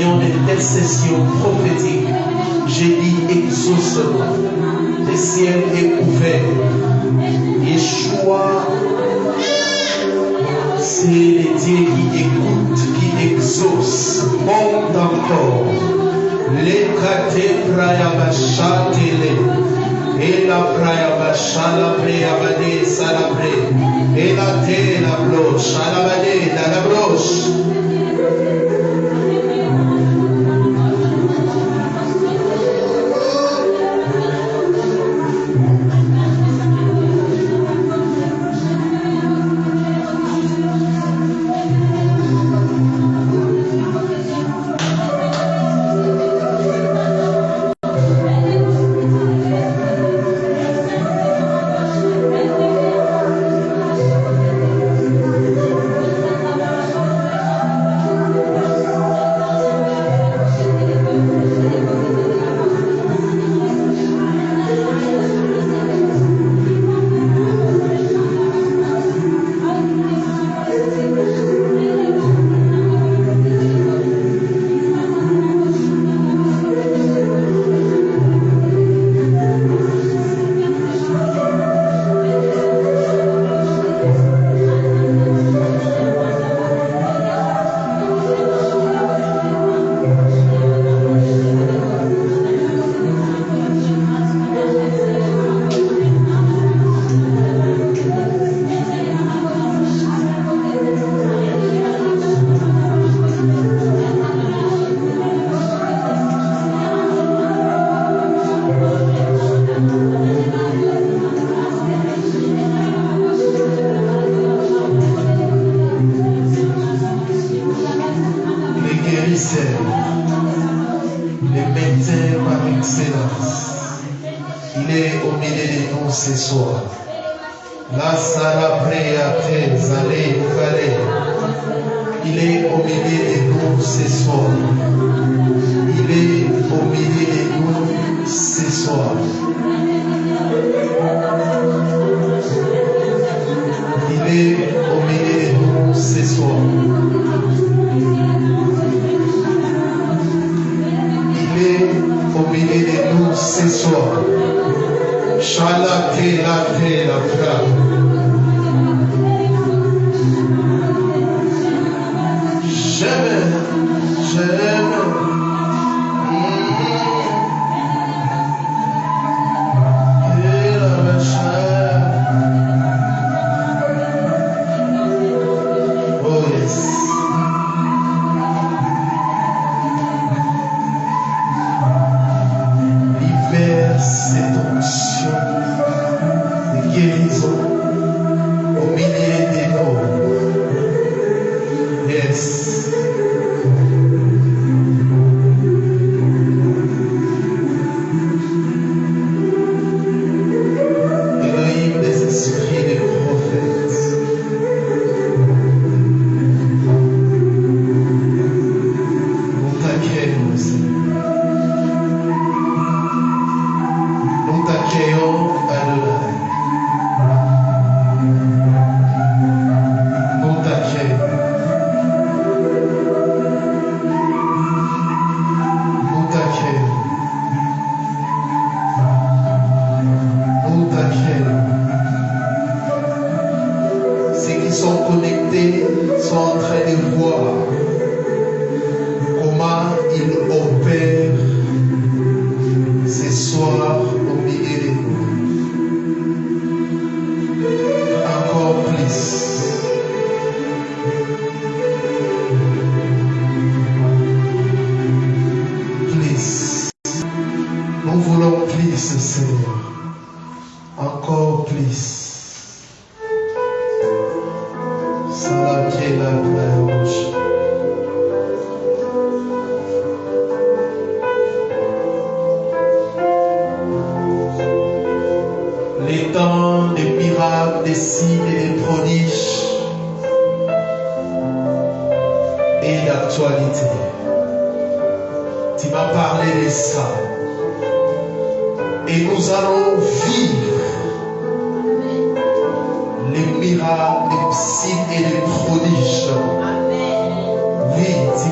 ayant des intercessions prophétiques, j'ai dit exaucement. Le ciel est ouvert. Yeshua, c'est le Dieu qui écoute, qui exauce. Monte encore. Les kate prayabashatele. Et la prayabashala prayabade salabre. Et la te la broche. Alabade la broche.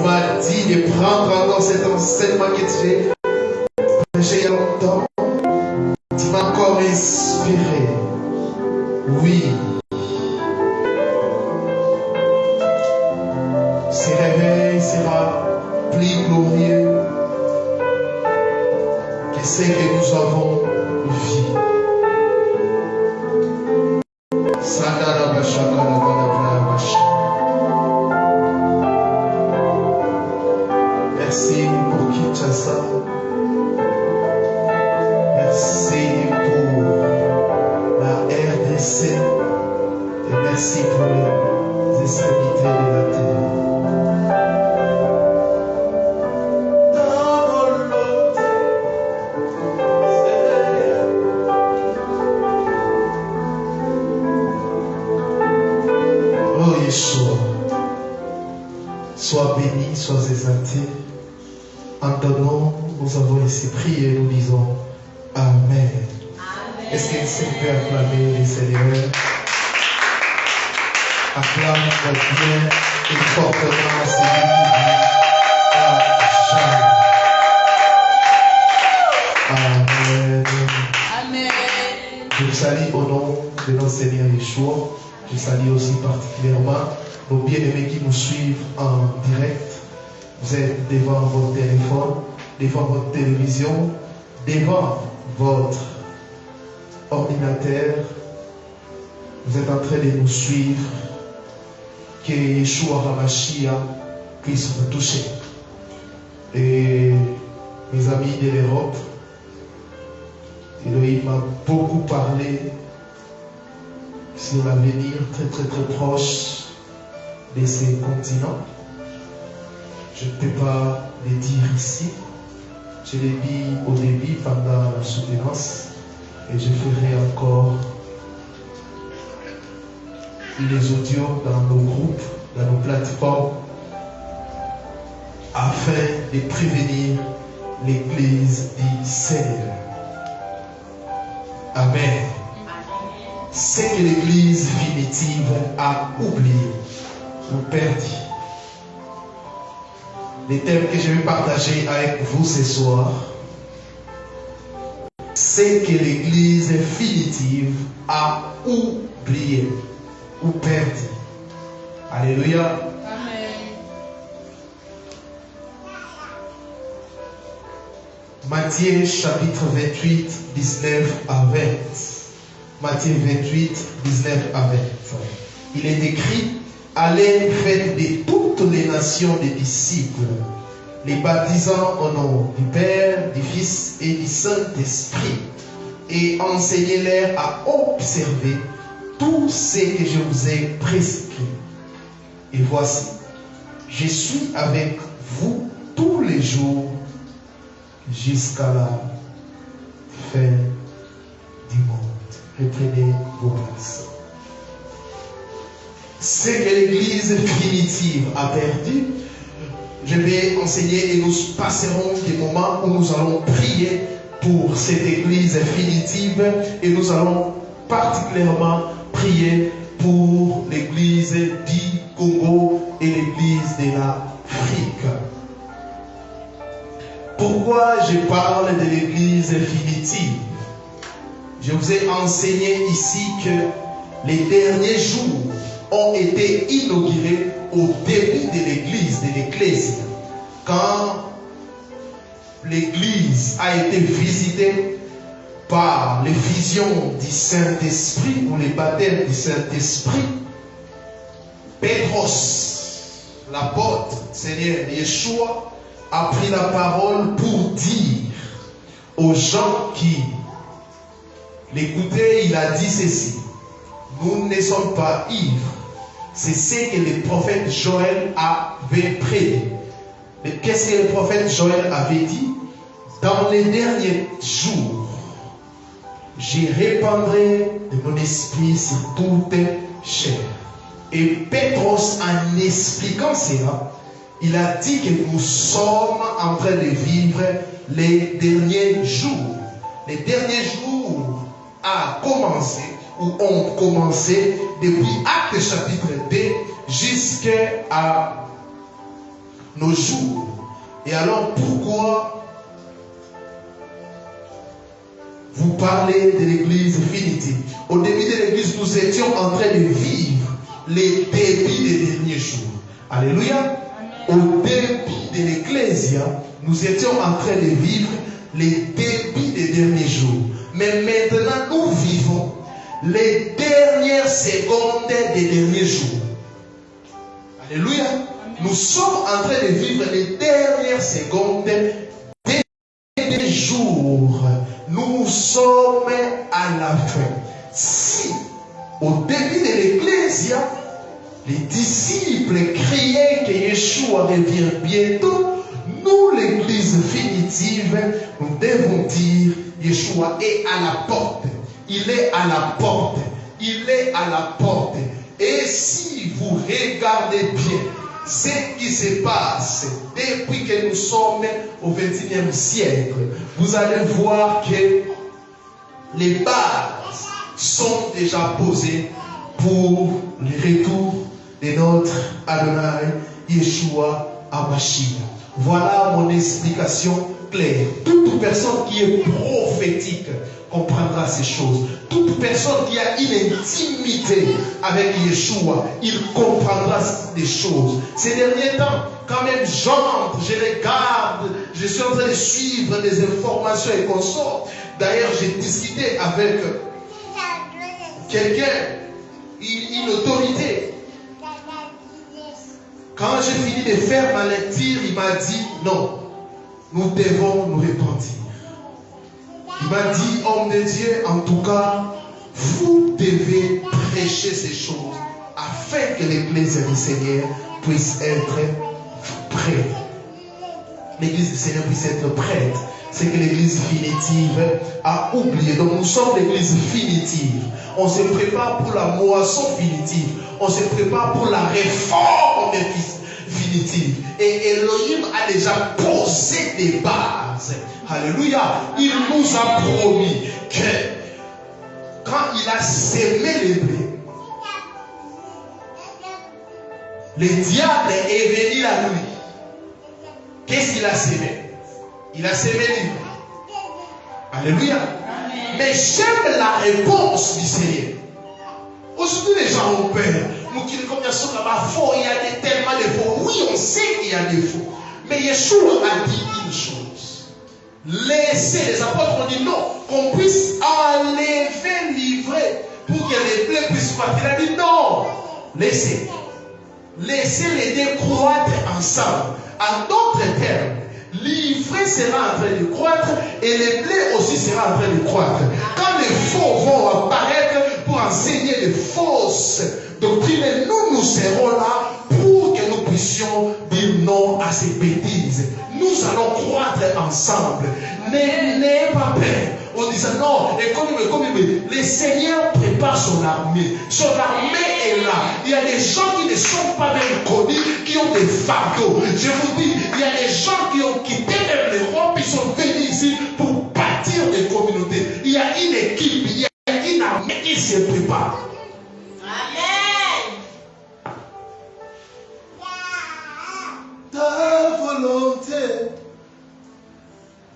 m'as dit de prendre encore cet enseignement que tu as prêché il y a longtemps. Tu m'as encore inspiré. Oui. Ce réveil sera plus glorieux que ce que nous avons vu. Merci pour Kinshasa. Merci pour la RDC. Et merci pour les extrémités de la terre. Oh Yeshua, sois béni, sois exalté. En ton nom, nous avons ici prié, nous disons Amen. Amen. Est-ce qu'il s'est peut acclamer les Seigneurs? Acclame bien et fortement celui qui dit Amen. Amen. Je vous salue au nom de notre Seigneur Yeshua. Je salue aussi particulièrement nos bien-aimés qui nous suivent en direct. Vous êtes devant votre téléphone, devant votre télévision, devant votre ordinateur. Vous êtes en train de nous suivre. Que Yeshua HaMashiach puisse vous toucher. Et mes amis de l'Europe, Elohim m'a beaucoup parlé sur l'avenir très proche de ces continents. Je ne peux pas le dire ici. Je l'ai dit au début pendant la soutenance et je ferai encore les audios dans nos groupes, dans nos plateformes afin de prévenir l'Église du Seigneur. Amen. C'est que l'Église primitive a oublié ou perdu. Les thèmes que je vais partager avec vous ce soir, c'est que l'Église primitive a oublié ou perdu. Alléluia. Amen. Matthieu chapitre 28, 19 à 20. Matthieu 28, 19 à 20. Il est écrit: allez, faites de toutes les nations des disciples, les baptisant au nom du Père, du Fils et du Saint-Esprit, et enseignez-leur à observer tout ce que je vous ai prescrit. Et voici, je suis avec vous tous les jours jusqu'à la fin du monde. Reprenez vos places. Ce que l'Église primitive a perdu, je vais enseigner et nous passerons des moments où nous allons prier pour cette Église primitive et nous allons particulièrement prier pour l'Église du Congo et l'Église de l'Afrique. Pourquoi je parle de l'Église primitive? Je vous ai enseigné ici que les derniers jours ont été inaugurés au début de l'Église, quand l'Église a été visitée par l'effusion du Saint-Esprit ou les baptêmes du Saint-Esprit. Pétros, l'apôtre Seigneur Yeshua, a pris la parole pour dire aux gens qui l'écoutaient, il a dit ceci: nous ne sommes pas ivres. C'est ce que le prophète Joël avait prédit. Mais qu'est-ce que le prophète Joël avait dit? Dans les derniers jours, je répandrai de mon esprit sur toute chair. Et Pétros, en expliquant cela, il a dit que nous sommes en train de vivre les derniers jours. Les derniers jours a commencé ou ont commencé depuis Actes chapitre 2 jusqu'à nos jours. Et alors pourquoi vous parlez de l'église finitive? Au début de l'église, nous étions en train de vivre les débits des derniers jours. Alléluia. Au début de l'Ecclésia, nous étions en train de vivre les débits des derniers jours. Mais maintenant, nous vivons les dernières secondes des derniers jours. Alléluia. Nous sommes en train de vivre les dernières secondes des derniers jours. Nous sommes à la fin. Si, au début de l'Ecclésia, les disciples criaient que Yeshua revient bientôt, nous, l'église finitive, nous devons dire Yeshua est à la porte. Il est à la porte. Il est à la porte. Et si vous regardez bien ce qui se passe depuis que nous sommes au XXIe siècle, vous allez voir que les bases sont déjà posées pour le retour de notre Adonai Yeshua HaMashiach. Voilà mon explication claire. Toute personne qui est prophétique comprendra ces choses. Toute personne qui a une intimité avec Yeshua, il comprendra des choses. Ces derniers temps, quand même j'entre, je regarde, je suis en train de suivre des informations et consorts. D'ailleurs, j'ai discuté avec quelqu'un, une autorité. Quand j'ai fini de faire ma lecture, il m'a dit non, nous devons nous repentir. Il m'a dit, homme de Dieu, en tout cas, vous devez prêcher ces choses afin que l'église du Seigneur puisse être prête. L'église du Seigneur puisse être prête. C'est que l'église finitive a oublié. Donc nous sommes l'église finitive. On se prépare pour la moisson finitive. On se prépare pour la réforme finitive. Et Elohim a déjà posé des bases. Alléluia. Il nous a promis que quand il a sémé les blés, le diable est venu la nuit. Qu'est-ce qu'il a sémé? Il a sémé l'ivre. Alléluia. Amen. Mais j'aime la réponse du Seigneur. Aujourd'hui, les gens ont peur. Nous qui comme il y a faux, il y a tellement de faux. Oui, on sait qu'il y a des faux. Mais Yeshua a dit une chose. Laissez, les apôtres ont dit non, qu'on puisse enlever l'ivraie pour que les blés puissent partir. Il a dit non, laissez. Laissez les deux croître ensemble. En d'autres termes, l'ivraie sera en train de croître et les blés aussi sera en train de croître. Quand les faux vont apparaître pour enseigner les fausses doctrines, nous serons là pour que nous puissions dire non à ces bêtises. Nous allons croître ensemble. N'ayez pas peur. On disait non, et comme le Seigneur prépare son armée. Son armée est là. Il y a des gens qui ne sont pas même connus, qui ont des fardeaux. Je vous dis, il y a des gens qui ont quitté même l'Europe, qui sont venus ici pour bâtir des communautés. Il y a une équipe, il y a une armée qui se prépare. Amen. Ta volonté.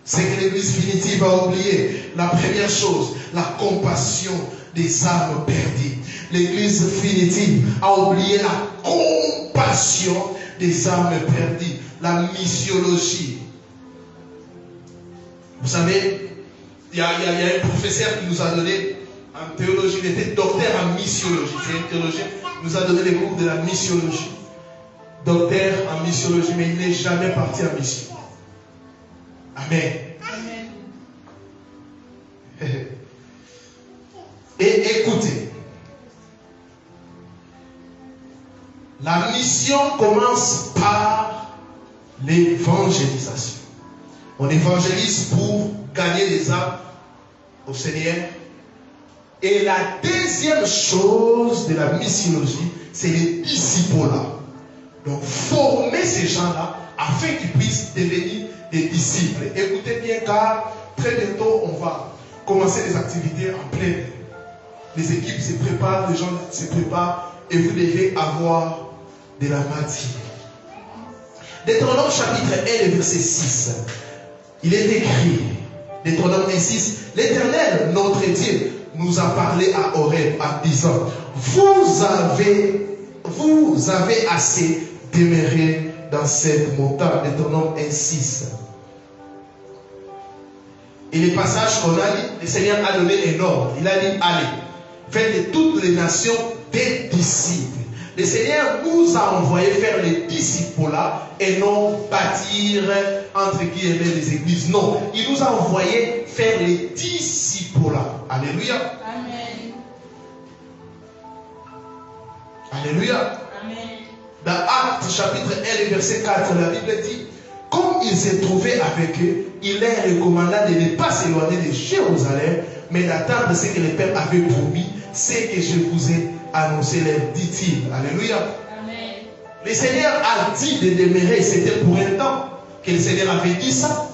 C'est que l'église finitive a oublié la première chose, la compassion des âmes perdues. L'église finitive a oublié la compassion des âmes perdues, la missiologie. Vous savez, il y a un professeur qui nous a donné en théologie, il était docteur en missiologie. C'est un théologien qui nous a donné les cours de la missiologie. Docteur en missiologie, mais il n'est jamais parti en mission. Amen. Amen. Et écoutez, la mission commence par l'évangélisation. On évangélise pour gagner les âmes au Seigneur. Et la deuxième chose de la missiologie, c'est les disciples-là. Donc former ces gens-là afin qu'ils puissent devenir des disciples. Écoutez bien, car très bientôt on va commencer les activités en plein. Les équipes se préparent, les gens se préparent et vous devez avoir de la matière. Deutéronome chapitre 1, le verset 6. Il est écrit, Deutéronome 1, 6, l'Éternel, notre Dieu, nous a parlé à Horeb en disant, vous avez assez demeuré dans cette montagne. Deutéronome 1, 6. Et les passages qu'on a dit, le Seigneur a donné un ordre. Il a dit, allez, faites de toutes les nations des disciples. Le Seigneur nous a envoyé faire les disciples là et non bâtir entre guillemets les églises. Non, il nous a envoyé faire les disciples là. Alléluia. Amen. Alléluia. Amen. Dans Actes chapitre 1, verset 4, la Bible dit, comme il s'est trouvé avec eux, il leur recommanda de ne pas s'éloigner de Jérusalem, mais d'attendre ce que le Père avait promis, c'est que je vous ai annoncé, leur dit-il. Alléluia. Amen. Le Seigneur a dit de demeurer, c'était pour un temps que le Seigneur avait dit ça,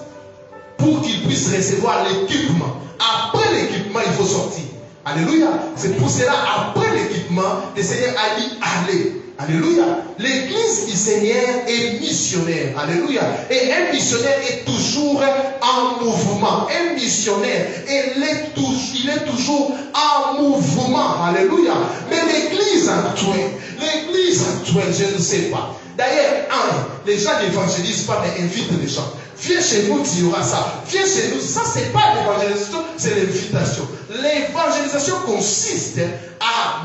pour qu'il puisse recevoir l'équipement. Après l'équipement, il faut sortir. Alléluia. C'est pour cela, après l'équipement, le Seigneur a dit allez. Alléluia. L'église du Seigneur est missionnaire. Alléluia. Et un missionnaire est toujours en mouvement. Un missionnaire, il est toujours en mouvement. Alléluia. Mais l'église actuelle, je ne sais pas. D'ailleurs, les gens n'évangélisent pas, mais invitent les gens. Viens chez nous, tu auras ça. Viens chez nous. Ça, c'est pas l'évangélisation, c'est l'invitation. L'évangélisation consiste à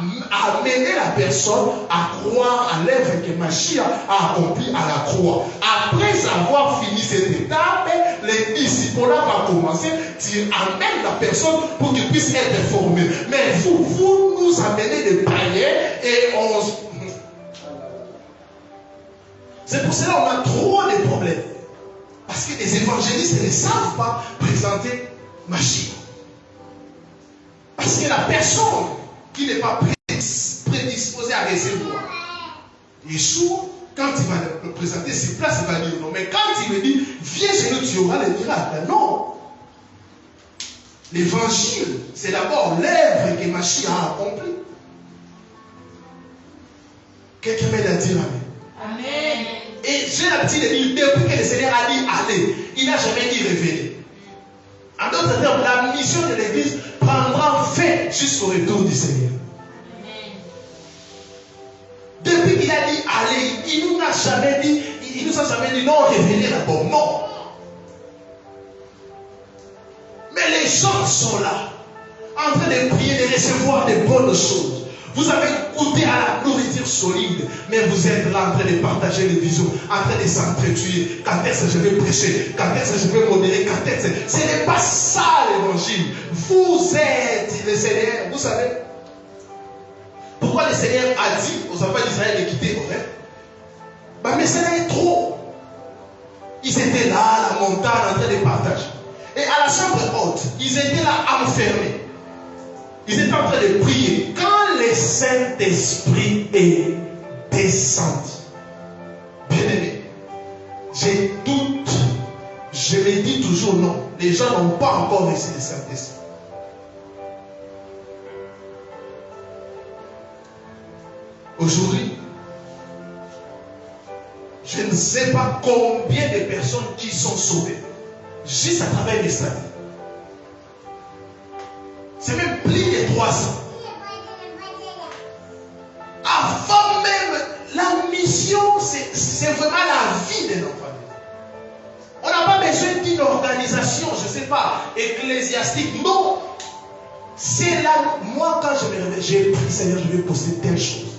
amener la personne à croire à l'œuvre que Mashiach a accomplie à la croix. Après avoir fini cette étape, les disciples vont commencer. Tu amènes la personne pour qu'il puisse être formé. Mais vous nous amenez des païens et on... C'est pour cela qu'on a trop de problèmes. Parce que les évangélistes ne savent pas présenter Mashiach. Parce que la personne qui n'est pas prédisposée à recevoir Yeshua, quand il va le présenter sur place, il va dire non. Mais quand il me dit, viens chez nous, tu auras les miracles. Non. L'évangile, c'est d'abord l'œuvre que Mashiach a accomplie. Quelqu'un m'aide à dire amen. Amen. Et j'ai l'habitude de dire, depuis que le Seigneur a dit allez, il n'a jamais dit revenez. En d'autres termes, la mission de l'église prendra fin jusqu'au retour du Seigneur. Amen. Depuis qu'il a dit allez, il nous a jamais dit non, revenez d'abord. Non. Mais les gens sont là, en train de prier, de recevoir des bonnes choses. Vous avez goûté à la nourriture solide, mais vous êtes là en train de partager les visions, en train de s'entretuer. Quand est-ce que je vais prêcher? Quand est-ce que je vais modérer? Quand est-ce que... Ce n'est pas ça l'évangile. Vous êtes le Seigneur. Vous savez pourquoi le Seigneur a dit aux enfants d'Israël de quitter Horeb? Mais ça est trop. Ils étaient là à la montagne en train de partager. Et à la chambre haute, ils étaient là enfermés. Ils étaient en train de prier. Quand le Saint-Esprit est descendu, bien aimé, j'ai doute, je me dis toujours non. Les gens n'ont pas encore reçu le Saint-Esprit. Aujourd'hui, je ne sais pas combien de personnes qui sont sauvées juste à travers les stades. C'est même plus de 3 ans. Avant même, la mission, c'est vraiment la vie de nos familles. On n'a pas besoin d'une organisation, je ne sais pas, ecclésiastique. Non. C'est là, moi quand je me réveille, j'ai pris, Seigneur, je vais poster telle chose.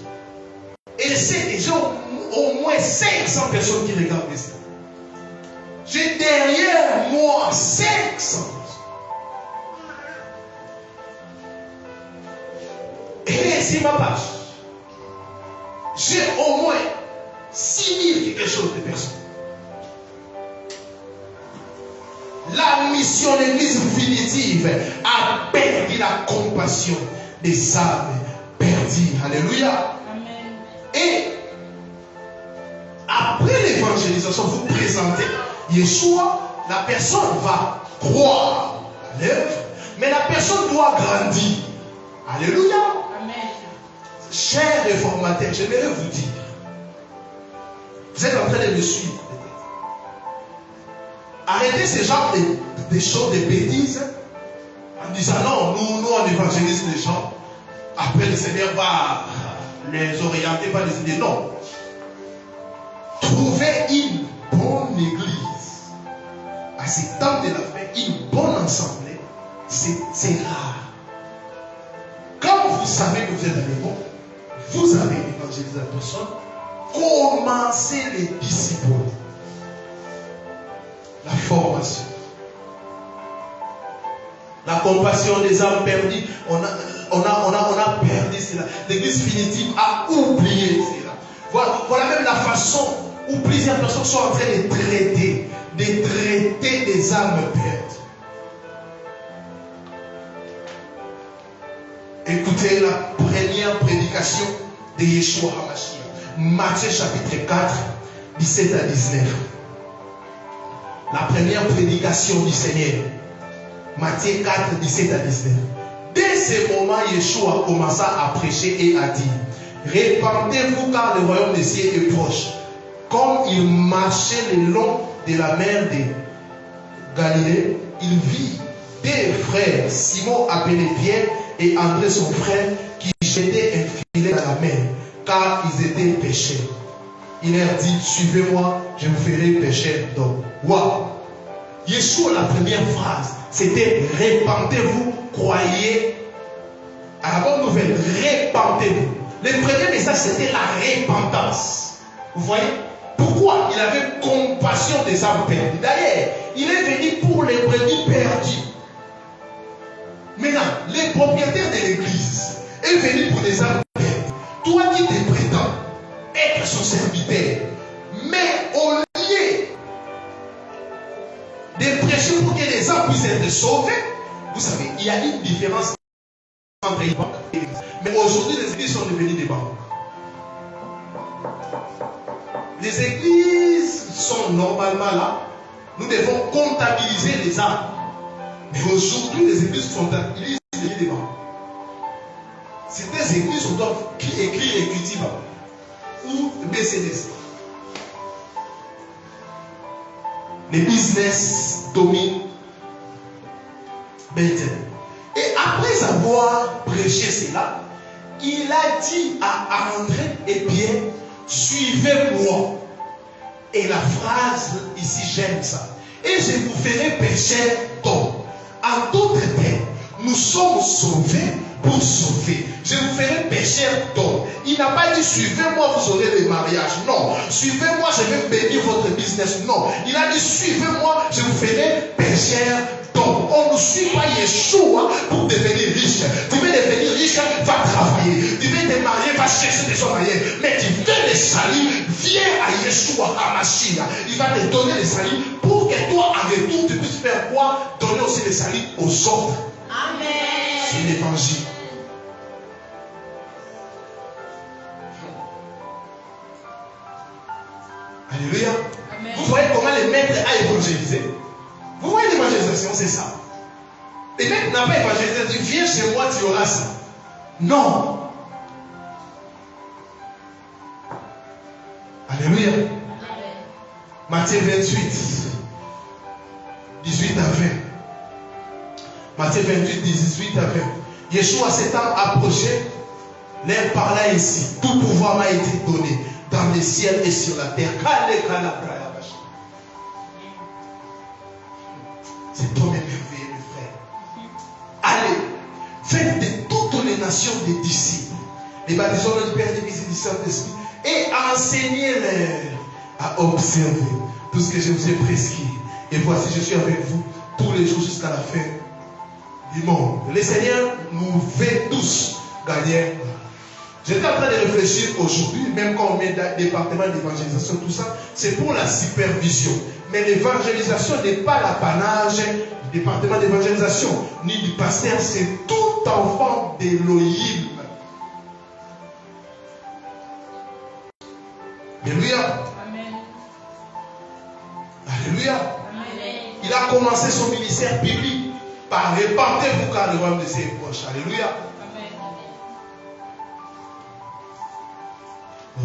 Et je sais que j'ai au moins 500 personnes qui regardent ça. J'ai derrière moi 500. Et sur ma page, j'ai au moins 6000 quelque chose de personnes. La mission de l'église finitive a perdu la compassion des âmes perdues. Alléluia. Amen. Et après l'évangélisation, vous présentez Yeshua, la personne va croire à l'œuvre, mais la personne doit grandir. Alléluia. Amen. Chers réformateurs, j'aimerais vous dire Vous êtes en train de me suivre. Arrêtez ce genre de choses, de bêtises, en disant non, nous on évangélise les gens. Après le Seigneur va les orienter, va les aider. Non. Trouver une bonne église à ce temps de la fin, une bonne assemblée, c'est rare. Quand vous savez que vous êtes dans le bon, vous avez évangélisé la personne, commencez les disciples. La formation. La compassion des âmes perdues. On a perdu cela. L'église finitive a oublié cela. Voilà même la façon où plusieurs personnes sont en train de traiter des âmes perdues. Écoutez la première prédication de Yeshua HaMashiach. Matthieu chapitre 4, 17 à 19. La première prédication du Seigneur. Matthieu 4, 17 à 19. Dès ce moment, Yeshua commença à prêcher et à dire: répandez-vous car le royaume des cieux est proche. Comme il marchait le long de la mer de Galilée, il vit deux frères, Simon appelé Pierre et André son frère, qui jetaient un filet dans la mer, car ils étaient pécheurs. Il leur dit: suivez-moi, je vous ferai pécher d'hommes. Waouh! Yeshua, la première phrase, c'était répandez-vous, croyez à la bonne nouvelle, répandez-vous. Le premier message, c'était la repentance. Vous voyez? Pourquoi? Il avait compassion des âmes perdues. D'ailleurs, il est venu pour les brebis perdues. Maintenant, les propriétaires de l'église est venu pour les âmes perdues. Toi qui te prétends être son serviteur, mais au lieu de prêcher pour que les âmes puissent être sauvées, vous savez, il y a une différence entre les banques et l'église. Mais aujourd'hui, les églises sont devenues des banques. Les églises sont normalement là. Nous devons comptabiliser les âmes. Mais aujourd'hui, les églises sont devenues des banques. Certaines églises doivent écrire écriture ou BCDC. Les business dominent Bethel. Et après avoir prêché cela, il a dit à André et Pierre: suivez-moi. Et la phrase ici, j'aime ça. Et je vous ferai pécher d'hommes. En d'autres termes, nous sommes sauvés pour sauver. Je vous ferai pécher d'hommes. Il n'a pas dit suivez-moi, vous aurez des mariages. Non. Suivez-moi, je vais bénir votre business. Non. Il a dit suivez-moi, je vous ferai pécher d'hommes. On ne suit pas Yeshua pour devenir riche. Tu veux devenir riche, va travailler. Tu veux te marier, va chercher des hommes ailleurs. Mais tu veux le salut, viens à Yeshua HaMashiach. Il va te donner le salut pour que toi, en retour, tu puisses faire quoi? Donner aussi le salut aux autres. Amen. C'est l'évangile. Alléluia. Amen. Vous voyez comment le maître a évangélisé? Vous voyez l'évangélisation, c'est ça. Le maître n'a pas évangélisé, il dit viens chez moi, tu auras ça. Non. Alléluia. Amen. Matthieu 28, 18 à 20. Matthieu 28, 18 à 20. Yeshua s'étant approché, leur parla ainsi: tout pouvoir m'a été donné dans le ciel et sur la terre. C'est toi mes merveilleux frères. Allez, faites de toutes les nations des disciples, les baptisons dans le Père, du Fils et du Saint-Esprit, et enseignez-leur à observer tout ce que je vous ai prescrit. Et voici, je suis avec vous tous les jours jusqu'à la fin du monde. Le Seigneur nous fait tous gagner. J'étais en train de réfléchir aujourd'hui, même quand on met département d'évangélisation, tout ça, c'est pour la supervision. Mais l'évangélisation n'est pas l'apanage du département d'évangélisation, ni du pasteur, c'est tout enfant d'Élohim. Alléluia. Amen. Alléluia. Amen. Il a commencé son ministère biblique par répandez-vous car le royaume de Dieu est proche. Alléluia. Amen. Oh.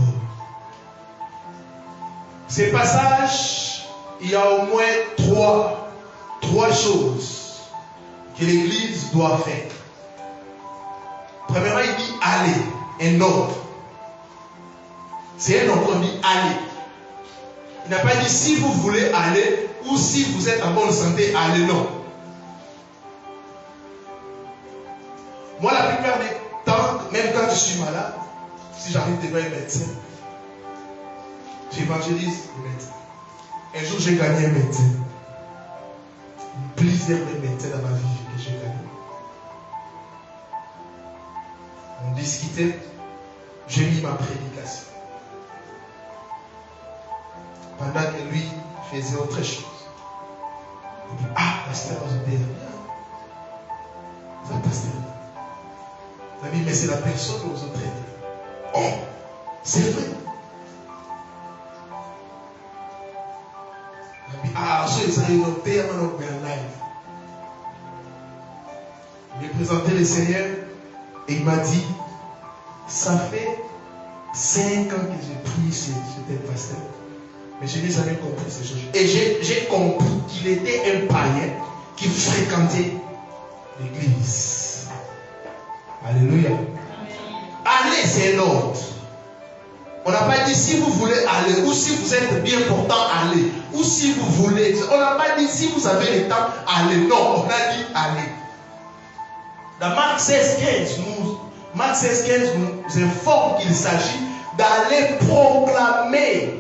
Ces passages, il y a au moins trois choses que l'Église doit faire. Premièrement, il dit allez, un ordre. C'est un ordre, on dit allez. Il n'a pas dit si vous voulez aller ou si vous êtes en bonne santé, allez, non. Moi, la plupart des temps, même quand je suis malade, si j'arrive devant un médecin, j'évangélise le médecin. Un jour, j'ai gagné un médecin. Plusieurs médecins dans ma vie que j'ai gagné. On discutait, j'ai mis ma prédication. Pendant que lui faisait autre chose. Il dit, ah, pasteur, je dis, ça, pasteur. Il a dit, mais c'est la personne aux autres aidés. Oh, c'est vrai. Il a dit, ah, je suis un père, mais en live. Il m'a présenté le Seigneur et il m'a dit, ça fait 5 ans que j'ai pris chez tel pasteur. Mais je n'ai jamais compris ces choses. Et j'ai compris qu'il était un païen qui fréquentait l'église. Alléluia. Allez, c'est un ordre. On n'a pas dit si vous voulez aller, ou si vous êtes bien portant, allez. Ou si vous voulez. On n'a pas dit si vous avez le temps, allez. Non, on a dit allez. Dans Marc 16, 15 nous informe qu'il s'agit d'aller proclamer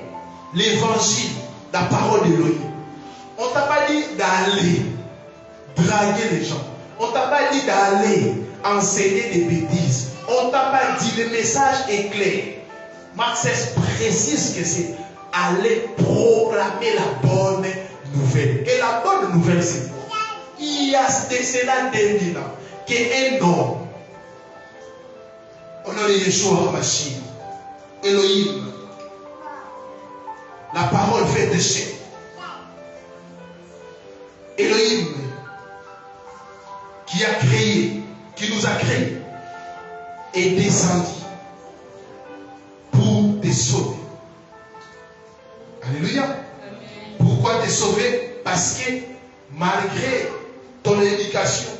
l'évangile, la parole d'Élohim. On ne t'a pas dit d'aller draguer les gens. On ne t'a pas dit d'aller enseigner des bêtises. On ne t'a pas dit, le message est clair. Marc 16 précise que c'est aller proclamer la bonne nouvelle. Et la bonne nouvelle, c'est quoi? Il y a cela 2000 ans qu'un homme, on a Yeshua Mashiach, Elohim, la parole faite de chair. Elohim, qui a créé, qui nous a créé, est descendu pour te sauver. Alléluia. Amen. Pourquoi te sauver? Parce que malgré ton éducation,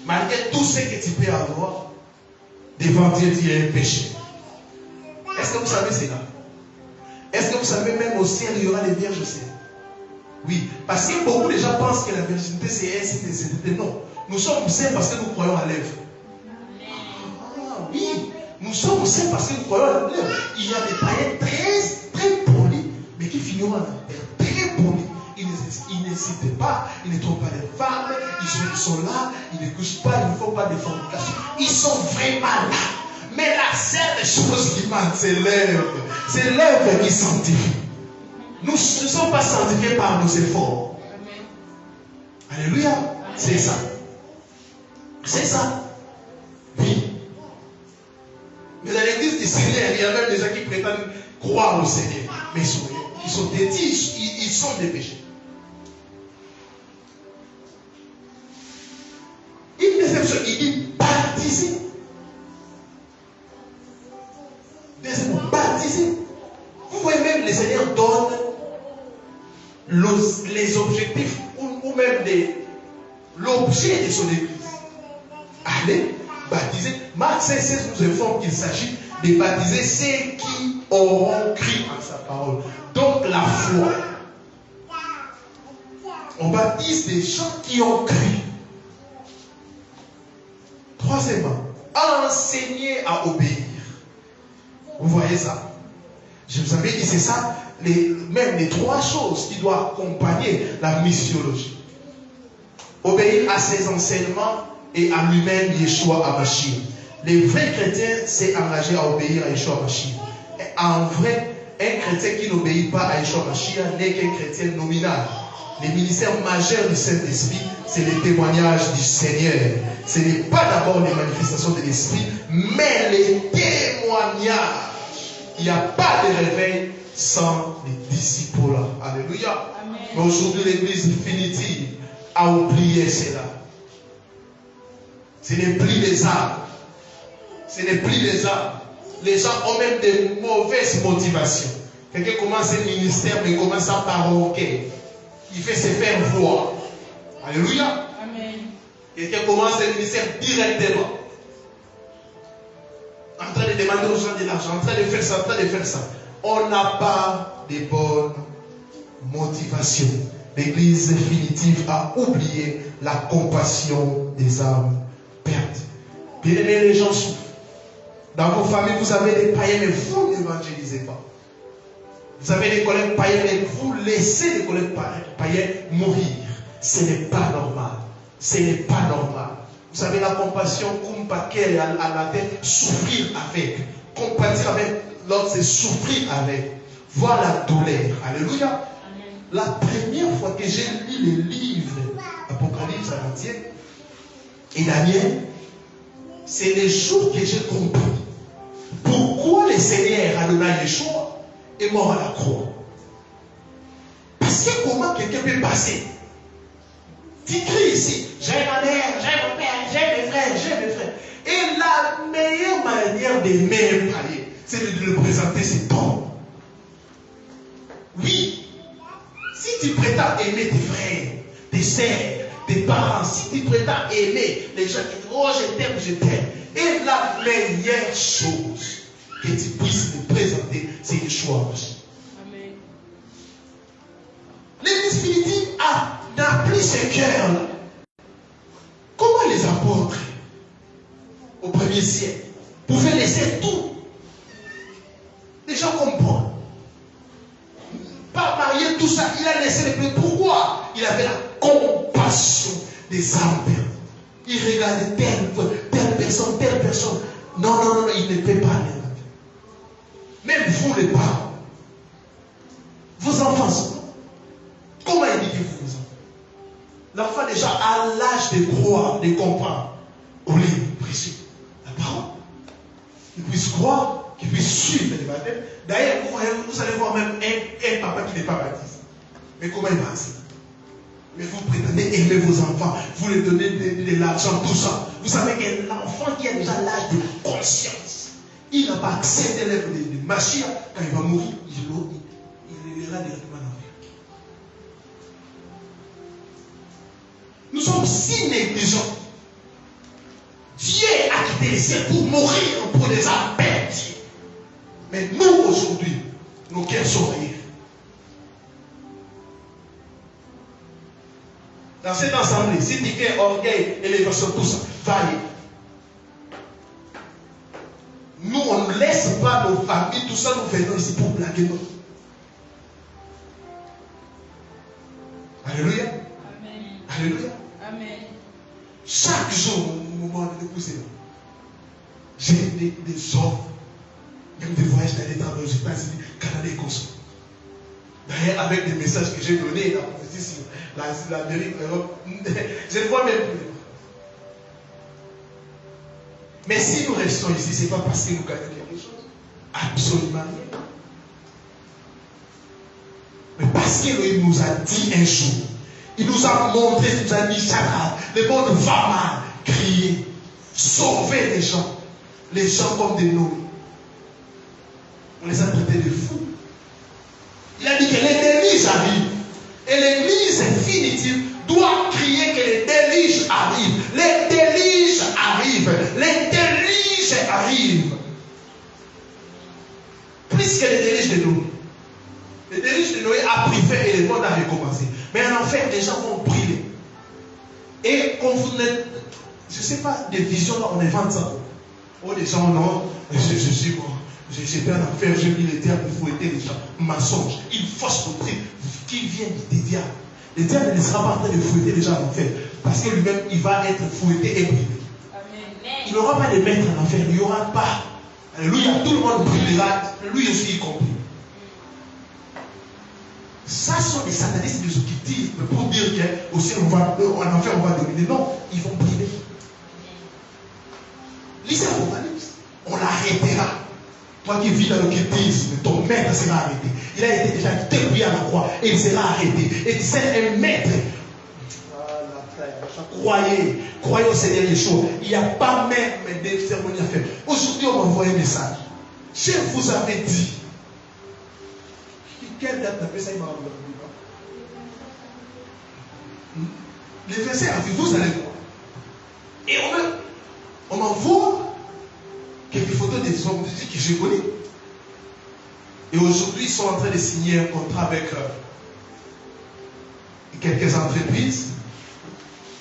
malgré tout ce que tu peux avoir, devant Dieu, tu es un péché. Est-ce que vous savez cela? Est-ce que vous savez même au ciel, il y aura des vierges au ciel? Oui, parce que beaucoup de gens pensent que la virginité c'est un signe de sainteté. Non, nous sommes saints parce que nous croyons à l'œuvre. Ah oui, nous sommes saints parce que nous croyons à l'œuvre. Il y a des païens très polis, mais qui finiront en enfer. Très polis. Ils n'hésitent pas, ils ne trouvent pas de femmes, ils sont là, ils ne couchent pas, ils ne font pas de fornication. Ils sont vraiment là. Mais la seule chose qui manque, c'est l'œuvre. C'est l'œuvre qui sanctifie. Nous ne sommes pas sanctifiés par nos efforts. Amen. Alléluia. C'est ça. C'est ça. Oui. Mais dans l'église du Seigneur, il y a même des gens qui prétendent croire au Seigneur. Mais ils sont détis, ils sont des péchés. Une deuxième chose, il dit baptiser. Deuxièmement, baptiser. Vous voyez même, le Seigneur donne les objectifs ou même l'objet de son église. Allez, baptiser. Marc 16 nous informe qu'il s'agit de baptiser ceux qui auront cru en sa parole. Donc la foi. On baptise des gens qui ont cru. Troisièmement, enseigner à obéir. Vous voyez ça? Je vous avais dit, c'est ça, même les 3 choses qui doivent accompagner la missiologie. Obéir à ses enseignements et à lui-même, Yeshua HaMashiach. Les vrais chrétiens s'est engagé à obéir à Yeshua HaMashiach. En vrai, un chrétien qui n'obéit pas à Yeshua HaMashiach n'est qu'un chrétien nominal. Les ministères majeurs du Saint-Esprit, c'est les témoignages du Seigneur. Ce n'est pas d'abord les manifestations de l'Esprit, mais les témoignages. Il n'y a pas de réveil sans les disciples. Alléluia. Amen. Mais aujourd'hui, l'Église définitive a oublié cela. Ce n'est plus les âmes. Ce n'est plus les âmes. Les gens ont même de mauvaises motivations. Quelqu'un commence un ministère, mais il commence à paroquer. Il fait se faire voir. Alléluia. Amen. Quelqu'un commence un ministère directement. En train de demander aux gens de l'argent, en train de faire ça, en train de faire ça. On n'a pas de bonne motivation. L'Église définitive a oublié la compassion des âmes perdues. Bien aimés, les gens souffrent. Dans vos familles, vous avez des païens, mais vous n'évangélisez pas. Vous avez des collègues païens, mais vous laissez les collègues païens mourir. Ce n'est pas normal. Ce n'est pas normal. Vous avez la compassion, compaquer à la tête, souffrir avec. Compatir avec l'autre, c'est souffrir avec. Voir la douleur. Alléluia. Amen. La première fois que j'ai lu les livres Apocalypse et Daniel, c'est le jour que j'ai compris pourquoi le Seigneur Adonai Yeshua est mort à la croix. Parce que comment quelqu'un peut passer? Tu cries ici, j'ai ma mère, j'ai mon père, j'ai mes frères. Et la meilleure manière d'aimer un païen, c'est de le présenter ses dons. Oui, si tu prétends aimer tes frères, tes sœurs, tes parents, si tu prétends aimer les gens qui disent, oh je t'aime, et la meilleure chose que tu puisses me présenter, c'est Yeshua. Amen. L'Église définitive n'a plus ce cœur-là. Comment les apôtres, au 1er siècle, pouvaient laisser tout? Les gens comprennent. Pas marier tout ça, il a laissé les plaies. Pourquoi? Il avait la compassion des âmes perdues. Il regardait telle personne. Non, il ne peut pas les regarder. Même vous les parents, vos enfants sont. Comment il dit que vous enfants? L'enfant déjà à l'âge de croire, de comprendre. Au livre précieux, la parole. Qu'il puisse croire, qu'il puisse suivre les baptêmes. D'ailleurs, vous allez voir même un papa qui n'est pas baptisé. Mais comment il va enseigner? Mais vous prétendez aimer vos enfants, vous leur donnez de l'argent, tout ça. Vous savez que l'enfant qui a déjà l'âge de conscience, il n'a pas accepté l'œuvre de Mashiach, quand il va mourir, il ira directement dans l'enfer. Nous sommes si négligents. Dieu a quitté les cieux pour mourir pour les âmes perdues. Mais nous, aujourd'hui, nos cœurs sont rayés. Dans cette assemblée, si tu fais orgueil, élévation, tout ça, va y. Nous, on ne laisse pas nos familles, tout ça, nous venons ici pour blaguer nous. Alléluia. Amen. Alléluia. Amen. Chaque jour, au moment de pousser, j'ai des offres, même des voyages dans les travaux aux États-Unis, Canada et comme ça. D'ailleurs, avec des messages que j'ai donnés, la prophétie sur l'Amérique, l'Europe, je ne vois même plus. Mais si nous restons ici, ce n'est pas parce que nous gagnons quelque chose. Absolument rien. Mais parce qu'il nous a dit un jour, il nous a montré, il nous a dit, Sarah, le monde va mal, crier, sauver les gens comme des noms. On les a traités de fous. Il a dit que les déluges arrivent. Et l'Église définitive doit crier que les déluges arrivent. Les déluges arrivent. Les déluges arrivent. Plus que les déluges de Noé. Les déluges de Noé a pris fin et le monde a recommencé. Mais en enfer, les gens vont brûler. Et quand vous n'êtes, je ne sais pas, des visions là, on invente ça. Oh, des gens, non, je suis mort. J'étais en enfer, j'ai mis les diables pour fouetter les gens. Mensonge, une fausse doctrine qui vient des diables. Le diable ne sera pas en train de fouetter les gens en enfer. Parce que lui-même, il va être fouetté et brûlé. Il n'aura pas de maître en enfer, il n'y aura pas. Alléluia, tout le monde brûlera, lui aussi y compris. Ça sont des satanistes, des occultistes pour dire qu'au ciel, en enfer, on va dominer. Non, ils vont brûler. Lisez l'Apocalypse, on l'arrêtera. Toi qui vis dans l'occultisme, ton maître sera arrêté. Il a été déjà dépouillé à la croix et il sera arrêté. Et tu sais, un maître. Croyez au Seigneur Yeshua. Il n'y a pas même des cérémonies à faire. Aujourd'hui, on m'envoie un message. Je vous avais dit Quelle date t'appelles ça? Il m'a envoyé. Les versets arrivent, vous allez voir. Et on m'envoie quelques photos des hommes de Dieu que je connais. Et aujourd'hui, ils sont en train de signer un contrat avec quelques entreprises.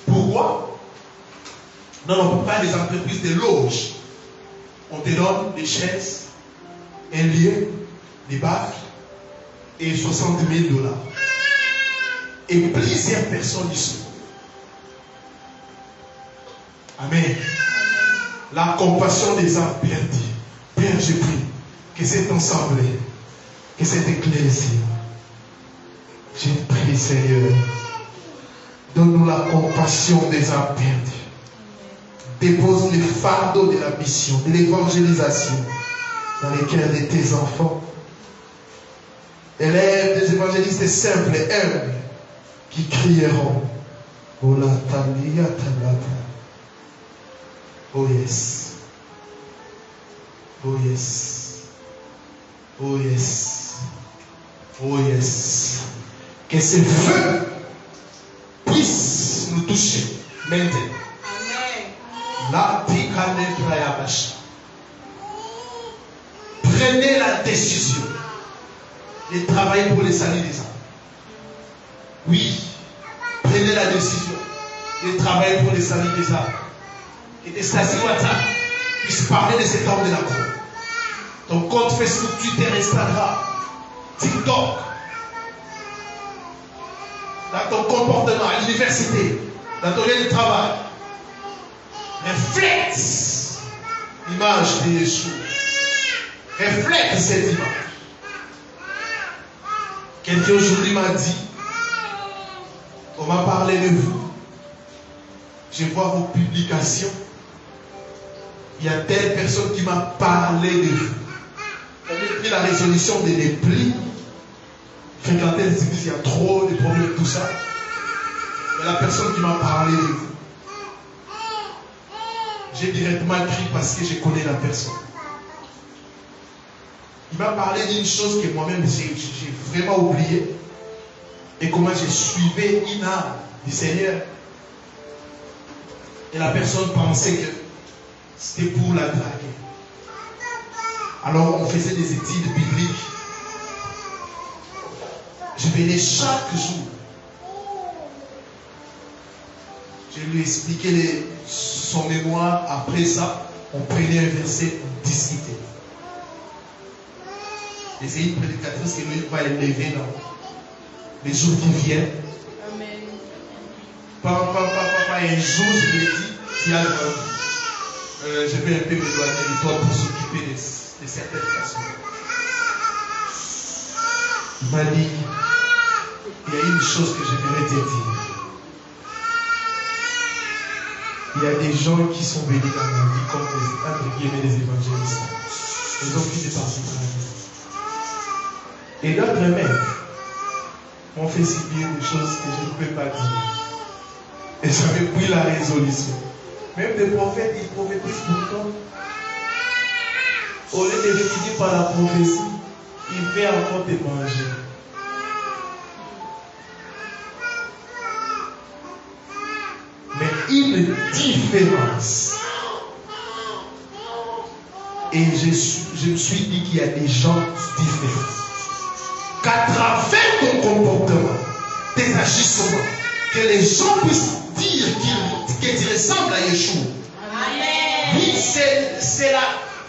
Pourquoi? Non, pas des entreprises, des loges. On te donne des chaises, un lieu, des bacs et 60 000 $. Et plusieurs personnes y sont. Amen. La compassion des âmes perdues. Père, je prie que cette assemblée, que cette ecclésie, je prie, Seigneur, donne-nous la compassion des âmes perdues. Dépose les fardeaux de la mission, de l'évangélisation dans les cœurs de tes enfants. Élève des évangélistes simples et humbles qui crieront. Oh la talia talata. Oh yes. Oh yes. Oh yes. Oh yes. Que ce feu puisse nous toucher maintenant. La tikane prayabash. Prenez la décision de travailler pour les salut des âmes. Oui, prenez la décision de travailler pour les salut des âmes. Et de Stasi WhatsApp puisse parler de cet homme de la croix. Ton compte Facebook, Twitter, Instagram, TikTok, dans ton comportement à l'université, dans ton lieu de travail, reflète l'image de Yeshua. Reflète cette image. Quelqu'un aujourd'hui m'a dit, on m'a parlé de vous. Je vois vos publications. Il y a telle personne qui m'a parlé de vous. J'avais pris la résolution de ne plus fréquenter les églises. Il y a trop de problèmes, tout ça. Mais la personne qui m'a parlé de vous, j'ai directement écrit parce que je connais la personne. Il m'a parlé d'une chose que moi-même j'ai vraiment oublié. Et comment je suivais une âme du Seigneur. Et la personne pensait que c'était pour la draguer. Alors on faisait des études bibliques. Je venais chaque jour. Je lui expliquais son mémoire. Après ça, on prenait un verset, on discutait. Et c'est une prédicatrice qui lui va élever dans les jours qui viennent. Amen. Un jour, je lui ai dit, tiens, je vais un peu m'éloigner de toi pour s'occuper de certaines personnes. Il m'a dit, il y a une chose que j'aimerais te dire. Il y a des gens qui sont venus dans ma vie comme des évangélistes. Ils ont fini par se trahir. Et d'autres même m'ont fait subir des choses que je ne peux pas dire. Et j'avais pris la résolution. Même des prophètes, ils prophétisent pourtant. Au lieu de finir par la prophétie, il fait encore te manger. Mais une différence. Et je me suis dit qu'il y a des gens différents. Qu'à travers ton comportement, tes agissements, que les gens puissent dire que tu ressembles à Yeshua. Amen. Oui,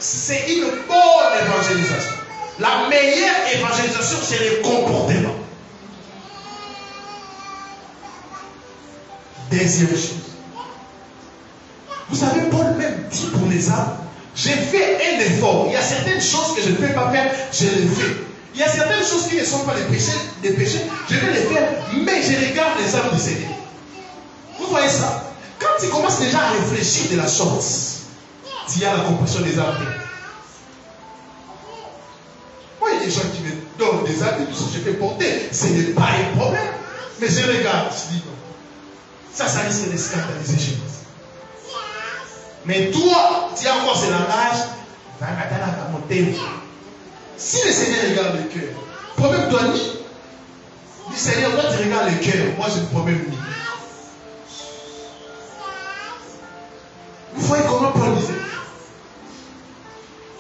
c'est une bonne évangélisation. La meilleure évangélisation, c'est le comportement. Deuxième chose. Vous savez, Paul même dit pour les âmes, j'ai fait un effort. Il y a certaines choses que je ne peux pas faire, je les fais. Il y a certaines choses qui ne sont pas des péchés, je vais les faire, mais je regarde les âmes du Seigneur. Vous voyez ça? Quand tu commences déjà à réfléchir de la sorte, il y a la compassion des âmes. Moi, il y a des gens qui me donnent des habits, tout ce que je peux porter, ce n'est pas un problème. Mais je regarde, je dis non. Ça risque de scandaliser chez nous. Mais toi, tu as encore ce langage, si le Seigneur regarde le cœur, Problème toi ni. Dis Seigneur, toi tu regardes le cœur. Moi j'ai le problème ni. Vous voyez comment Paul disait?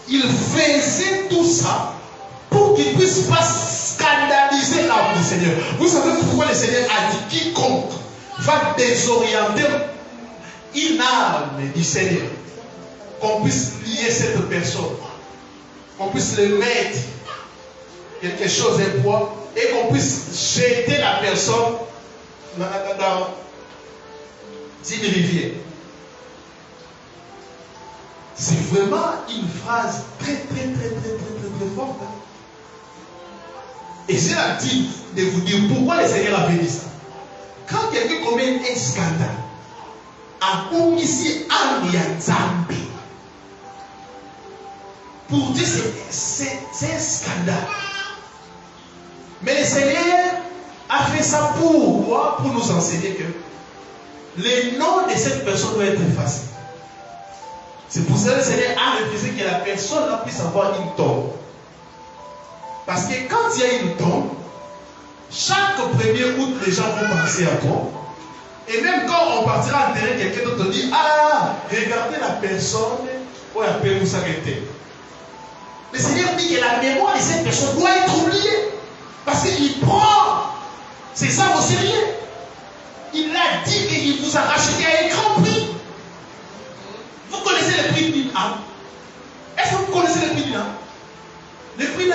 Il faisait tout ça pour qu'il ne puisse pas scandaliser l'âme du Seigneur. Vous savez pourquoi le Seigneur a dit quiconque va désorienter une âme du Seigneur, qu'on puisse lier cette personne, qu'on puisse le mettre quelque chose de poids et qu'on puisse jeter la personne dans une rivière. C'est vraiment une phrase très forte. Et j'ai l'habitude de vous dire pourquoi le Seigneur avait dit ça. Quand quelqu'un commet un scandale, à ici un Zambi, pour dire c'est un scandale. Mais le Seigneur a fait ça pour quoi? Pour nous enseigner que le nom de cette personne doit être effacé. C'est pour ça que le Seigneur a refusé que la personne là puisse avoir une tombe. Parce que quand il y a une tombe, chaque 1er août, les gens vont penser à toi. Et même quand on partira enterrer quelqu'un d'autre, on dit, ah, regardez la personne, où elle peut vous s'arrêter. Le Seigneur dit que la mémoire de cette personne doit être oubliée. Parce qu'il prend ses âmes au sérieux. Il a dit qu'il vous a racheté à un grand prix. Vous connaissez le prix d'une âme? Est-ce que vous connaissez le prix d'une âme? Le prix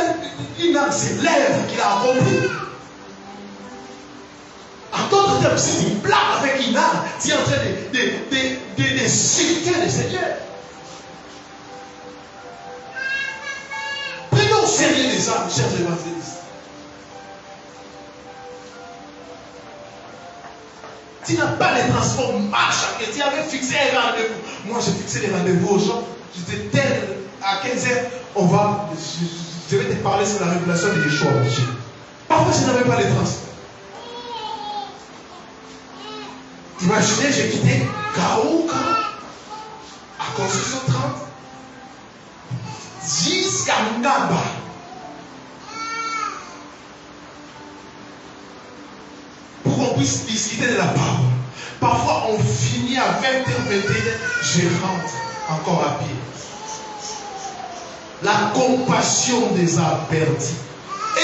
d'une âme, c'est l'œuvre qu'il a accomplie. En d'autres termes, si tu blagues avec une âme, tu es en train de citer le Seigneur. Prenons au sérieux les âmes, chers évangélistes. Tu n'as pas de transport, marche à pied. Tu avais fixé un rendez-vous. Moi, j'ai fixé les rendez-vous aux gens. Je dis tel à 15h, je vais te parler sur la révélation de Yeshua. Parfois, je n'avais pas de transport. Imaginez, j'ai quitté Kaouka à construction 30 jusqu'à Ngaba. Pour qu'on puisse discuter de la parole. Parfois, on finit à 20h21, je rentre encore à pied. La compassion des âmes perdues,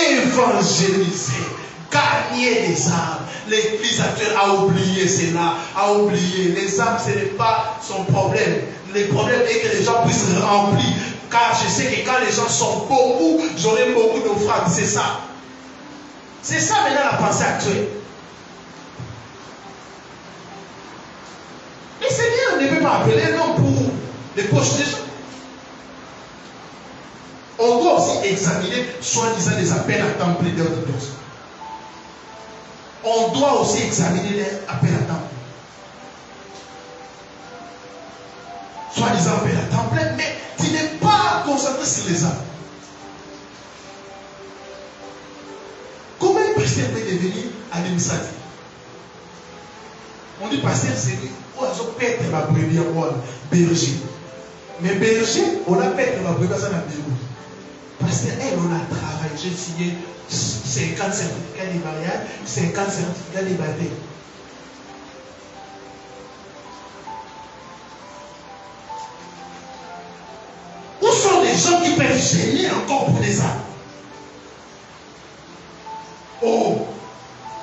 évangéliser, gagner les âmes. L'église actuelle a oublié cela, a oublié. Les âmes, ce n'est pas son problème. Le problème est que les gens puissent remplir. Car je sais que quand les gens sont beaucoup, j'aurai beaucoup d'offrandes. C'est ça. C'est ça maintenant la pensée actuelle. Le Seigneur ne peut pas appeler l'homme pour les poches des gens. On doit aussi examiner, soi-disant, les appels à temps plein d'autres personnes. On doit aussi examiner les appels à temps plein. Soi-disant appels à temps plein, mais tu n'es pas concentré sur les âmes. Comment un pasteur peut devenir administratif? On dit pasteur, c'est lui. On a pété ma brebis en berger. Mais berger, on a pété ma brebis en berger. Parce qu'elle, on a travaillé, j'ai signé 50 certificats de mariage, 50 certificats de baptême. Où sont les gens qui peuvent gêner encore pour les âmes? Oh,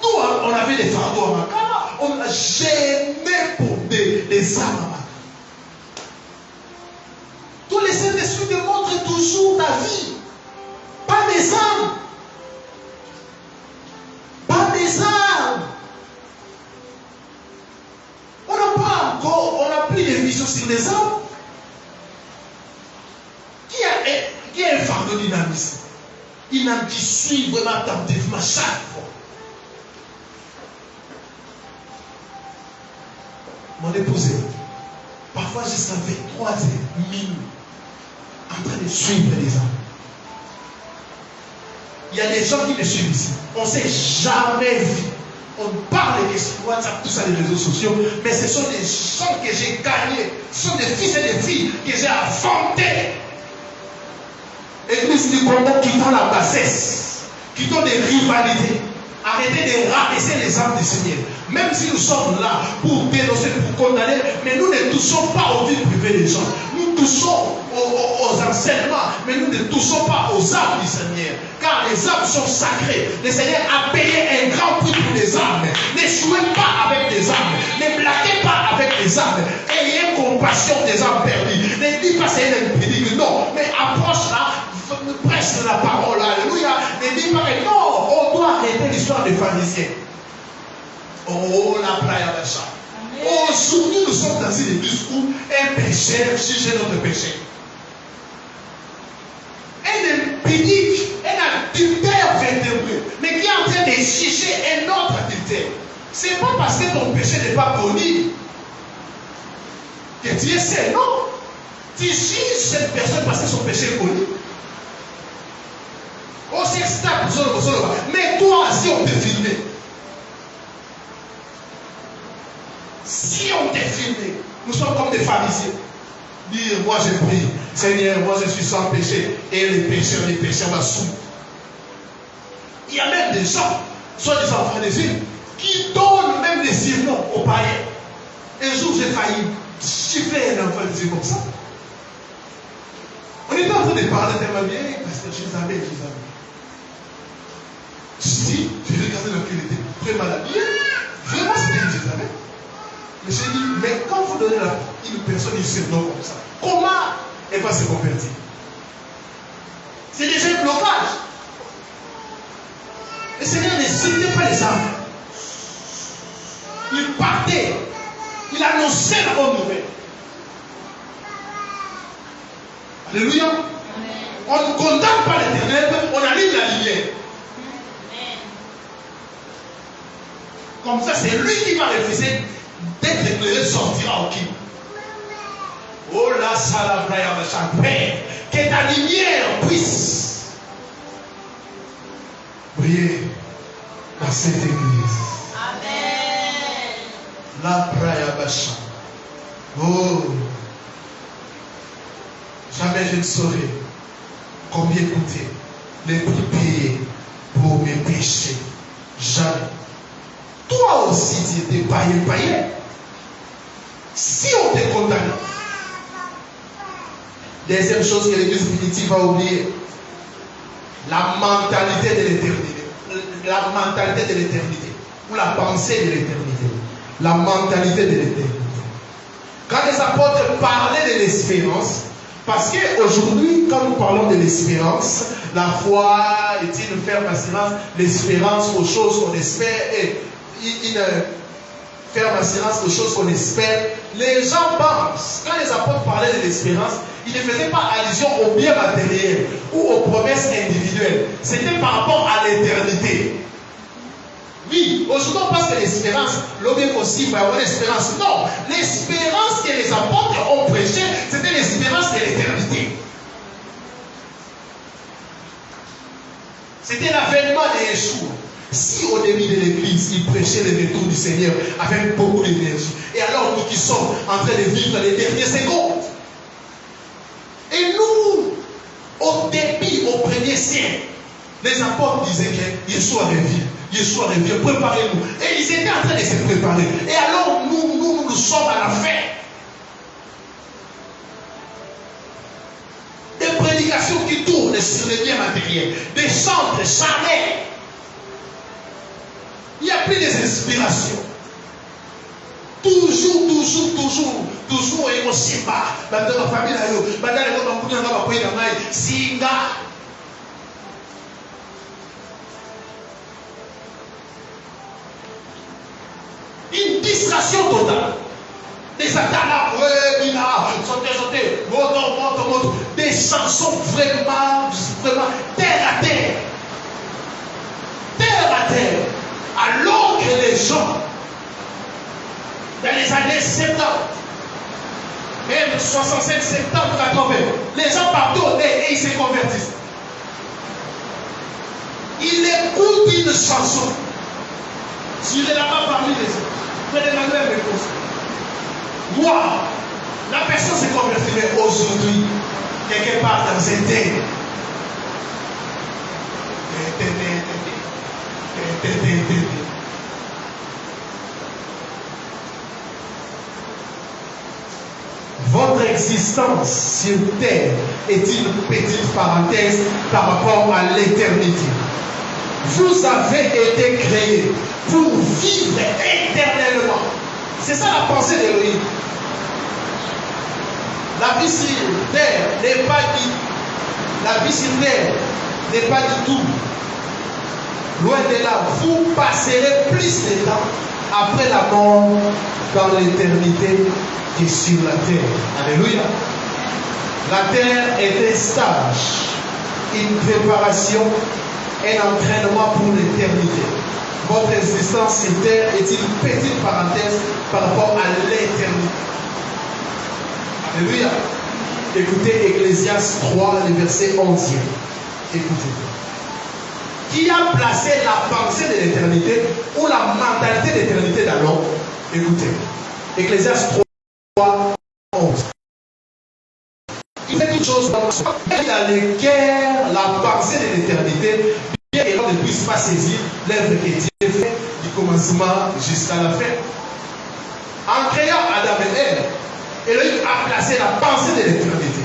nous, on avait des fardeaux à Makala, on a gêné pour des âmes à Makala. Tout le Saint-Esprit te montre toujours ta vie. Pas des âmes. Pas des âmes. On n'a pas encore, on n'a plus de vision sur les âmes. Qui a un fardeau dynamisme? Une âme qui suit vraiment attentivement chaque fois. Mon épouse, parfois jusqu'à 23h minuit, en train de suivre les âmes. Il y a des gens qui me suivent ici. On ne s'est jamais vu. On parle de WhatsApp, tout ça, les réseaux sociaux, mais ce sont des gens que j'ai gagnés. Ce sont des fils et des filles que j'ai inventés. Église du Congo qui font la bassesse. quittons des rivalités. Arrêtez de rabaisser les âmes du Seigneur. Même si nous sommes là pour dénoncer, pour condamner, mais nous ne touchons pas aux vies privées des gens. Nous touchons aux enseignements, mais nous ne touchons pas aux âmes du Seigneur. Car les âmes sont sacrées. Le Seigneur a payé un grand prix pour les âmes. Ne jouez pas avec les âmes. Ne blaguez pas avec les âmes. Ayez compassion des âmes perdues. Ne dites pas c'est un impédique. Non, mais approche là. Prêche la parole, alléluia. Ne dis pas que non, on doit arrêter l'histoire des pharisiens. Oh, la prière de ça. Aujourd'hui, nous sommes dans une église où un pécheur juge notre péché. Un impédique, un adultère vertébré, mais qui est en train de juger un autre adultère. Ce n'est pas parce que ton péché n'est pas connu que tu es seul, non. Tu juges cette personne parce que son péché est connu. Oh, c'est stable, mais toi, si on t'est filmé, nous sommes comme des pharisiens. Dire, moi je prie, Seigneur, moi je suis sans péché, et les pécheurs m'assument. Il y a même des gens, soit des enfants des filles, qui donnent même des surnoms aux païens. Un jour, j'ai failli chiffrer un enfant des comme ça. On était en train de parler tellement bien, parce que Jézabel. Si, j'ai regardé dans quel était vraiment la bien. Vraiment, c'était une Jézabel. Mais j'ai dit, mais quand vous donnez à une personne un surnom comme ça, comment elle va se convertir? C'est déjà un blocage. Le Seigneur ne citait pas les âmes. Il partait. Il annonçait la bonne nouvelle. Alléluia. On ne condamne pas l'éternel, on allume la lumière. Comme ça, c'est lui qui va refuser d'être éclairé, sortira au qui. Oh là, ça la prière de chaque Père, que ta lumière puisse briller dans cette église. Amen. La prière de chaque. Oh, jamais je ne saurais combien coûtait les prix payés pour mes péchés. Jamais. Toi aussi, tu étais païen. Si on te condamne, deuxième chose que l'église primitive va oublier, la mentalité de l'éternité. La mentalité de l'éternité. Ou la pensée de l'éternité. La mentalité de l'éternité. Quand les apôtres parlaient de l'espérance, parce qu'aujourd'hui, quand nous parlons de l'espérance, la foi est une ferme assurance, l'espérance aux choses qu'on espère et une ferme assurance aux choses qu'on espère. Les gens pensent, quand les apôtres parlaient de l'espérance, ils ne faisaient pas allusion aux biens matériels ou aux promesses individuelles. C'était par rapport à l'éternité. Oui, aujourd'hui on pense que l'espérance, l'objet aussi, il va y avoir l'espérance. Non, l'espérance que les apôtres ont prêchée, c'était l'espérance de l'éternité. C'était l'avènement de Yeshua. Si au début de l'église, il prêchait le retour du Seigneur avec beaucoup d'énergie, et alors nous qui sommes en train de vivre les dernières secondes, et nous, au début, au premier siècle, les apôtres disaient que Yeshua revient. Yeshua revient, préparez-nous. Et ils étaient en train de se préparer. Et alors nous sommes à la fin. Des prédications qui tournent sur les biens matériels, des centres charnels. Il n'y a plus des inspirations. Toujours, et au Simba, dans la famille, dans Singa. Une distraction totale. Des attaques, sauter, monte. Des chansons vraiment terre à terre. Terre à terre. Alors que les gens, dans les années 70, même 67, 70, 80, les gens partout et ils se convertissent. Ils écoutent une chanson. Si je n'ai pas parmi les autres, je vais demander la réponse. Moi, la personne s'est convertie, mais aujourd'hui, quelque part dans un terre Votre existence sur terre est une petite parenthèse par rapport à l'éternité. Vous avez été créés pour vivre éternellement. C'est ça la pensée d'Élohim. La vie sur terre n'est pas du La vie sur terre n'est pas du tout. Loin de là, vous passerez plus de temps après la mort dans l'éternité que sur la terre. Alléluia. La terre est un stage, une préparation, un entraînement pour l'éternité. Votre existence sur terre est une petite parenthèse par rapport à l'éternité. Alléluia. Écoutez Ecclésiaste 3, le verset 11e. Écoutez. Qui a placé la pensée de l'éternité ou la mentalité d'éternité dans l'homme? Écoutez. Ecclésiaste 3, 11. Il fait une chose dans le cœur, la pensée de l'éternité, bien que l'homme ne puisse pas saisir l'œuvre que Dieu fait du commencement jusqu'à la fin. En créant Adam et Ève, Elohim a placé la pensée de l'éternité.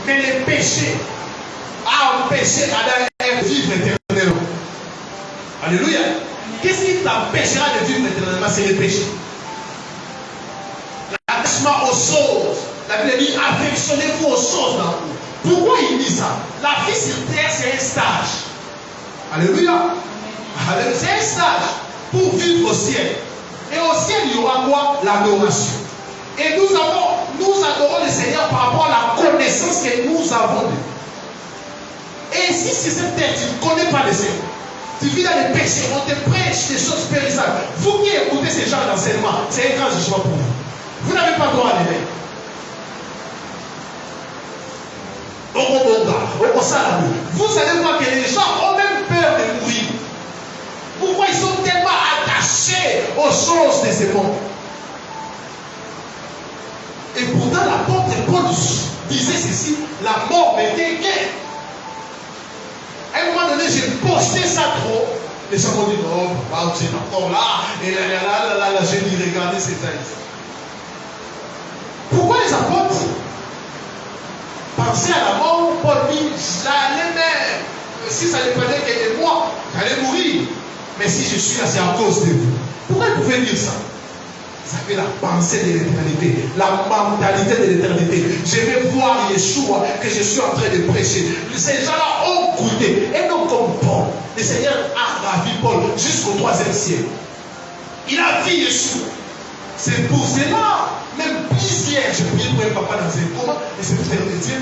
Mais le péché a empêché Adam et Ève de vivre éternellement. Alléluia. Qu'est-ce qui t'empêchera de vivre éternellement? C'est le péché. L'attachement aux choses. La Bible dit affectionnez-vous aux choses dans vous. Pourquoi il dit ça? La vie sur terre, c'est un stage. Alléluia. Alléluia. C'est un stage pour vivre au ciel. Et au ciel, il y aura quoi? L'adoration. Et nous adorons le Seigneur par rapport à la connaissance que nous avons de lui. Et si c'est cette terre, tu ne connais pas le Seigneur, tu vis dans les péchés, on te prêche des choses périssables. Vous qui écoutez ces genres d'enseignement, c'est un grand jugement pour vous. Vous n'avez pas droit à l'éveil. Vous allez voir que les gens ont même peur de mourir. Pourquoi ils sont tellement attachés aux choses de ce monde? Et pourtant l'apôtre Paul disait ceci, la mort m'était gain. À un moment donné, j'ai posté ça trop. Les gens m'ont dit, non, papa, tu es encore là. Et là, j'ai dit, regardez ces textes. Pourquoi les apôtres pensaient à la mort? Paul dit, j'allais même. Si ça dépendait que de moi, j'allais mourir. Mais si je suis là, c'est à cause de vous. Pourquoi ils pouvaient dire ça? Vous avez la pensée de l'éternité, la mentalité de l'éternité. Je vais voir Yeshua que je suis en train de prêcher. Ces gens-là ont goûté. Et non comme Paul. Le Seigneur a ravi Paul jusqu'au 3e siècle. Il a vu Yeshua. C'est pour cela, même plusieurs, je prie pour un papa dans un coma, et c'est pour de Dieu.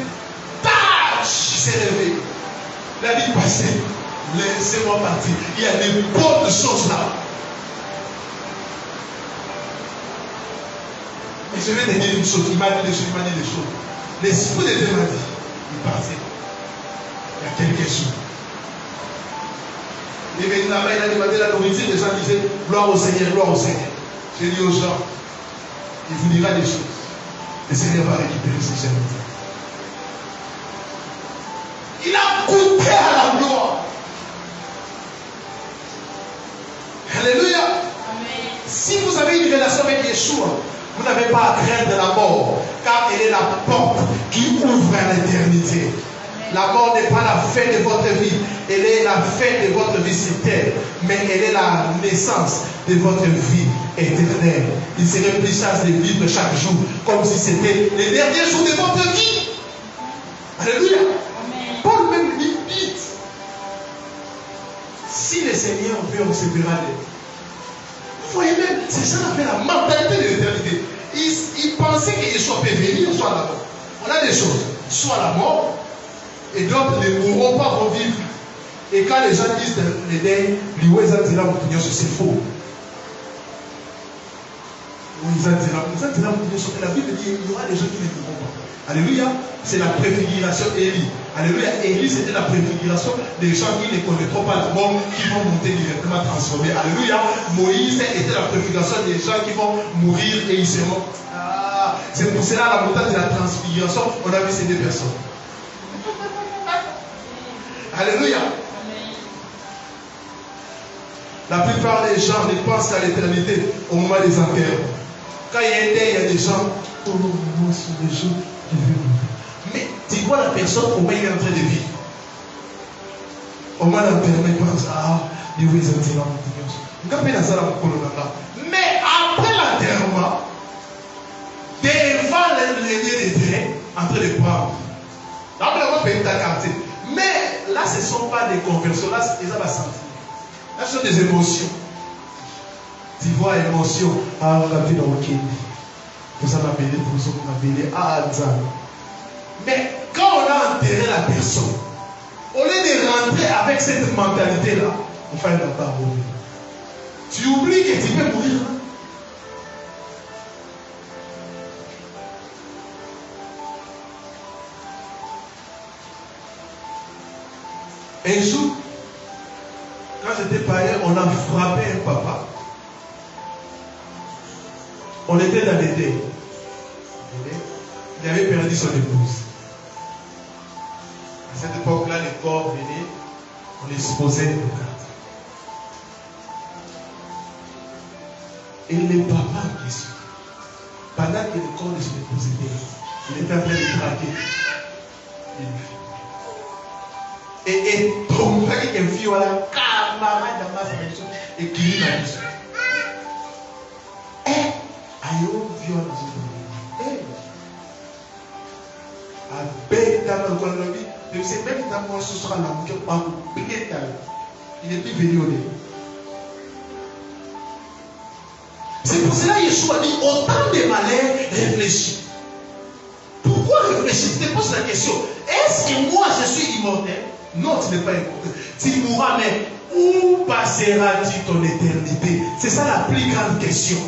Tâche, il s'est réveillé. La vie passée, laissez-moi partir. Il y a des bonnes choses là. Et je vais te dire une chose, il m'a dit des choses, L'Esprit de Dieu m'a dit, il partait. Il y a quelque chose. Il est venu là-bas, il a demandé la nourriture, les gens disaient, gloire au Seigneur, gloire au Seigneur. J'ai dit aux gens, il vous dira des choses. Le Seigneur va récupérer ses serviteurs. Il a goûté à la gloire. Alléluia. Amen. Si vous avez une relation avec Yeshua, vous n'avez pas à craindre la mort, car elle est la porte qui ouvre à l'éternité. La mort n'est pas la fin de votre vie, elle est la fin de votre vie sur terre, mais elle est la naissance de votre vie éternelle. Il serait plus sage de vivre chaque jour comme si c'était les derniers jours de votre vie. Alléluia. Amen. Paul même dit, si le Seigneur veut, on se verra. Vous voyez même, c'est ça qu'on appelle la mentalité de l'éternité. Ils pensaient que Yeshua peut venir, soit la mort. On a des choses, soit la mort, et d'autres ne mourront pas pour vivre. Et quand les gens disent les deuils, c'est faux. La Bible dit qu'il y aura des gens qui ne mourront pas. Alléluia, c'est la préfiguration Élie. Alléluia, Élie c'était la préfiguration des gens qui ne connaîtront pas la mort, qui vont monter directement transformés. Alléluia, Moïse était la préfiguration des gens qui vont mourir et ils seront. C'est pour cela à la montagne de la transfiguration, on a vu ces deux personnes. Alléluia. La plupart des gens ne pensent qu'à l'éternité au moment des enterrements. Quand il y a un deuil, il y a des gens, oh non, ce sont des gens qui vivent. Mais tu vois la personne, au moins il est en train de vivre. Au moins l'enterrement, il pense, ah, il veut les enterrements. Mais après l'enterrement, devant les lieux de terrain, en train de prendre. Mais là, ce ne sont pas des conversions, là, c'est des sentiments. Là, ce sont des émotions. Tu vois, émotion. Ah, on a vu dans le kid. Pour ça, on a appelé, pour ça, on a appelé. Ah, ça. Mais quand on a enterré la personne, au lieu de rentrer avec cette mentalité-là, on fait la parole. Tu oublies que tu peux mourir. Hein? Un jour, quand j'étais païen, on a frappé un papa. On était dans l'été. Il avait perdu son épouse. À cette époque-là, les corps venaient, on les exposait au cadre. Et le papa en question, pendant que le corps de son épouse était, il était en train de traquer une fille. Et tombé avec une fille, voilà, camarade dans ma maison, et qui lui m'a dit. Ayo viol même dans moi ce sera là il n'est plus venu au nez. C'est pour cela que Yeshua dit autant de malheurs, réfléchis. Pourquoi réfléchir? Tu te poses la question, est-ce que moi je suis immortel? Non, tu n'es pas immortel. Tu mourras, mais où passeras-tu ton éternité? C'est ça la plus grande question.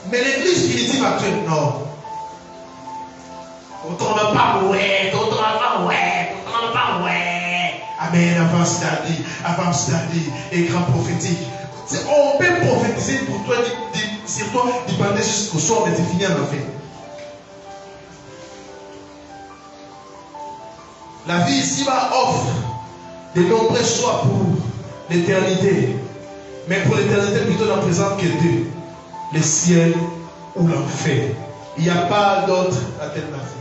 Mais l'église primitive actuelle, non. On ne tombe pas, ouais. Amen, avance d'Adi, et grand prophétique. On peut prophétiser pour toi, sur toi, dépendait jusqu'au soir, mais tu finis en enfer. La vie ici-bas offre de nombreux choix pour l'éternité. Mais pour l'éternité, plutôt n'en présente que deux. Le ciel ou l'enfer. Il n'y a pas d'autre alternative.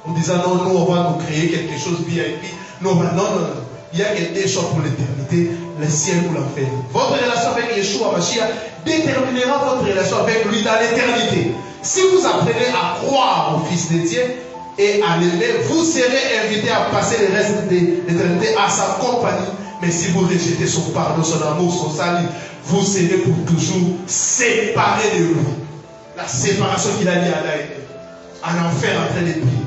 En disant non, nous on va nous créer quelque chose VIP. Non. Il y a que deux choix pour l'éternité, le ciel ou l'enfer. Votre relation avec Yeshua Mashiach déterminera votre relation avec lui dans l'éternité. Si vous apprenez à croire au Fils de Dieu et à l'aimer, vous serez invité à passer le reste de l'éternité à sa compagnie. Mais si vous rejetez son pardon, son amour, son salut, vous serez pour toujours séparés de lui. La séparation qu'il a dit à Adam, en enfer en train de prier.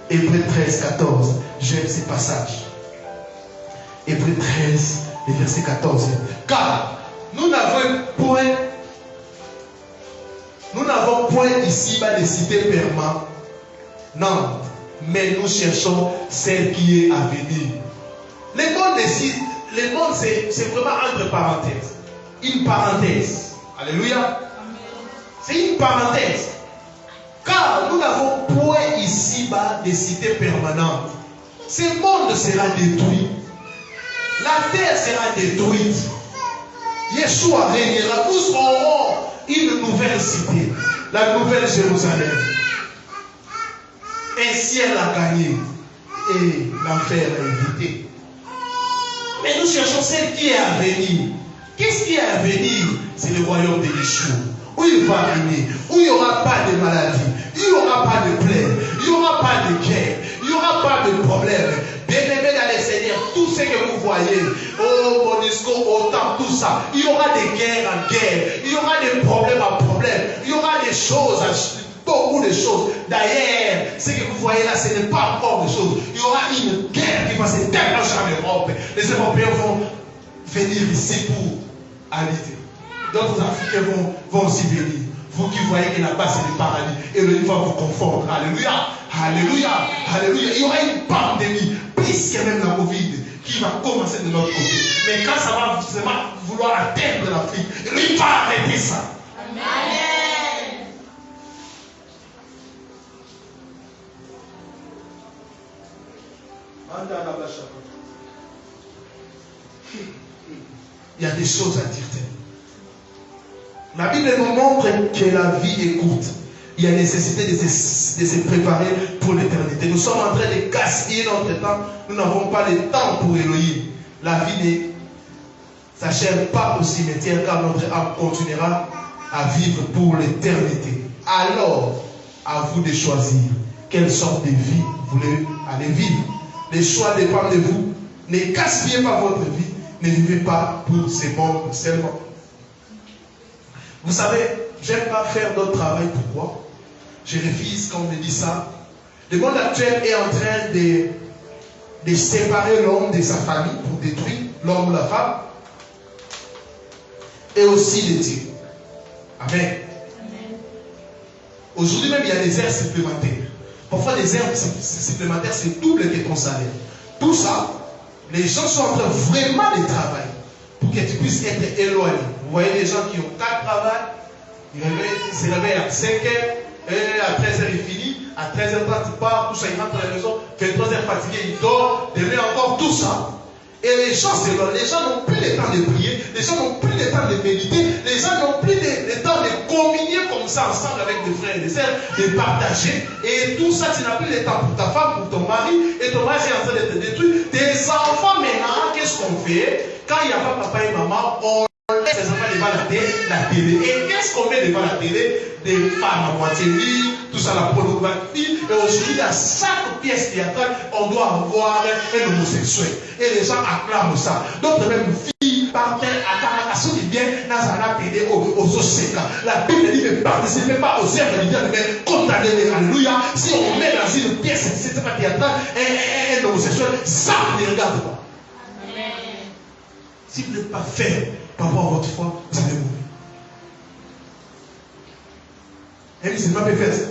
Hébreux 13, 14. J'aime ces passages. Hébreux 13, le verset 14. Car nous n'avons point ici des cités permanentes, mais nous cherchons celle qui est à venir. Le monde, c'est vraiment entre parenthèses. Une parenthèse. Alléluia. C'est une parenthèse. Car nous n'avons point ici-bas des cités permanentes. Ce monde sera détruit. La terre sera détruite. Yeshua régnera. Nous aurons une nouvelle cité. La nouvelle Jérusalem. Un ciel à gagner. Et l'enfer à éviter. Mais nous cherchons celle qui est à venir. Qu'est-ce qui est à venir? C'est le royaume de Yeshua. Où il va venir, où il n'y aura pas de maladie, il n'y aura pas de plaie, il n'y aura pas de guerre, il n'y aura pas de problème. Bien-aimés dans les Seigneurs, tout ce que vous voyez, oh Monisco, autant, tout ça, il y aura des guerres en guerre, il y aura des problèmes en problème, il y aura des choses, beaucoup de choses. D'ailleurs, ce que vous voyez là, ce n'est pas encore des choses. Il y aura une guerre qui va se déclencher en Europe. Les Européens vont venir ici pour habiter. D'autres Africains vont aussi venir. Vous qui voyez que là-bas c'est le paradis. Et le livre va vous confondre. Alléluia. Alléluia. Alléluia. Il y aura une pandémie, plus que même la Covid, qui va commencer de notre côté. Mais quand ça va vouloir atteindre l'Afrique, lui va arrêter ça. Amen. il y a des choses à dire. La Bible nous montre que la vie est courte. Il y a nécessité de se préparer pour l'éternité. Nous sommes en train de gaspiller notre temps. Nous n'avons pas le temps pour Elohim. La vie ne s'achève pas au cimetière car notre âme continuera à vivre pour l'éternité. Alors, à vous de choisir quelle sorte de vie vous voulez aller vivre. Les choix dépendent de vous. Ne gaspillez pas votre vie. Ne vivez pas pour ces mondes seulement. Vous savez, j'aime pas faire d'autre travail. Pourquoi? Je refuse quand on me dit ça. Le monde actuel est en train de séparer l'homme de sa famille pour détruire l'homme ou la femme. Et aussi les Dieu. Amen. Aujourd'hui même, il y a des heures supplémentaires. Parfois, les heures supplémentaires, c'est double que ton salaire. Tout ça, les gens sont en train vraiment de travailler pour que tu puisses être éloigné. Vous voyez les gens qui ont 4 travails, ils se réveillent à 5 heures, et à 13h il finit, à 13h30 il part, tout ça, il rentre à la maison, 23h fatigué, il dort, demain encore, tout ça. Et les gens s'éloignent, les gens n'ont plus le temps de prier, les gens n'ont plus le temps de méditer, les gens n'ont plus le temps de communier comme ça ensemble avec des frères et des sœurs, de partager. Et tout ça, tu n'as plus le temps pour ta femme, pour ton mari, et ton mari est en train de te détruire. Tes enfants maintenant, qu'est-ce qu'on fait? Quand il n'y a pas papa et maman, on laisse les enfants devant la télé. Et qu'est-ce qu'on met devant la télé? Des femmes à moitié nues, tout ça, la pornographie. Et aujourd'hui, dans chaque pièce théâtrale, on doit avoir un homosexuel. Et les gens acclament ça. D'autres même filles partent à Karakassou bien dans la télé aux Oseka. La Bible dit ne participez pas aux œuvres de Dieu, mais condamnez-les. Alléluia. Si on met dans une pièce théâtrale un homosexuel, ça ne regarde pas. Si vous n'êtes pas fait par rapport à votre foi, vous allez mourir. Un musulman peut faire ça.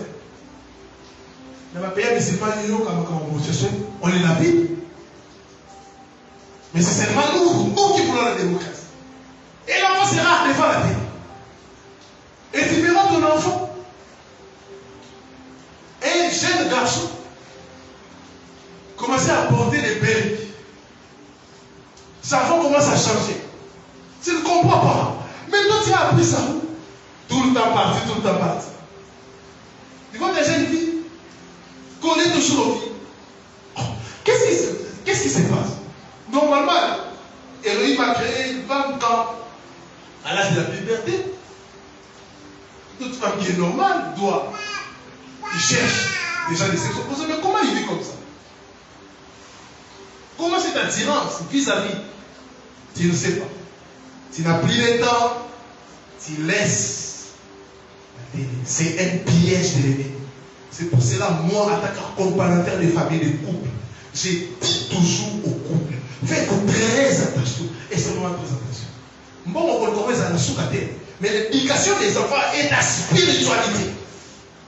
Dans ma pays, un musulman, on est la Bible. Mais c'est seulement nous qui voulons la démocratie. Et l'enfant sera devant la télé. Et tu verras ton enfant. Un jeune garçon commencer à porter des perruques. Sa femme commence à changer. Tu ne comprends pas. Mais toi, tu as appris ça. Tout le temps parti, tout le temps parti. Tu vois des jeunes filles connaissent toujours aux filles. Oh, qu'est-ce qui se passe? Normalement, Elohim a créé une femme quand, à l'âge de la puberté. Toute femme qui est normale doit. Il cherche déjà des sexe opposés. Mais comment il vit comme ça? Comment cette attirance vis-à-vis? Tu ne sais pas. Tu n'as plus le temps. Tu laisses. C'est un piège de l'ennemi. C'est pour cela, moi, en tant qu'accompagnateur de famille, de couple, je dis toujours au couple, faites très attention. Et c'est vraiment très attention. Bon, on commence à la soukater. Mais l'éducation des enfants est la spiritualité.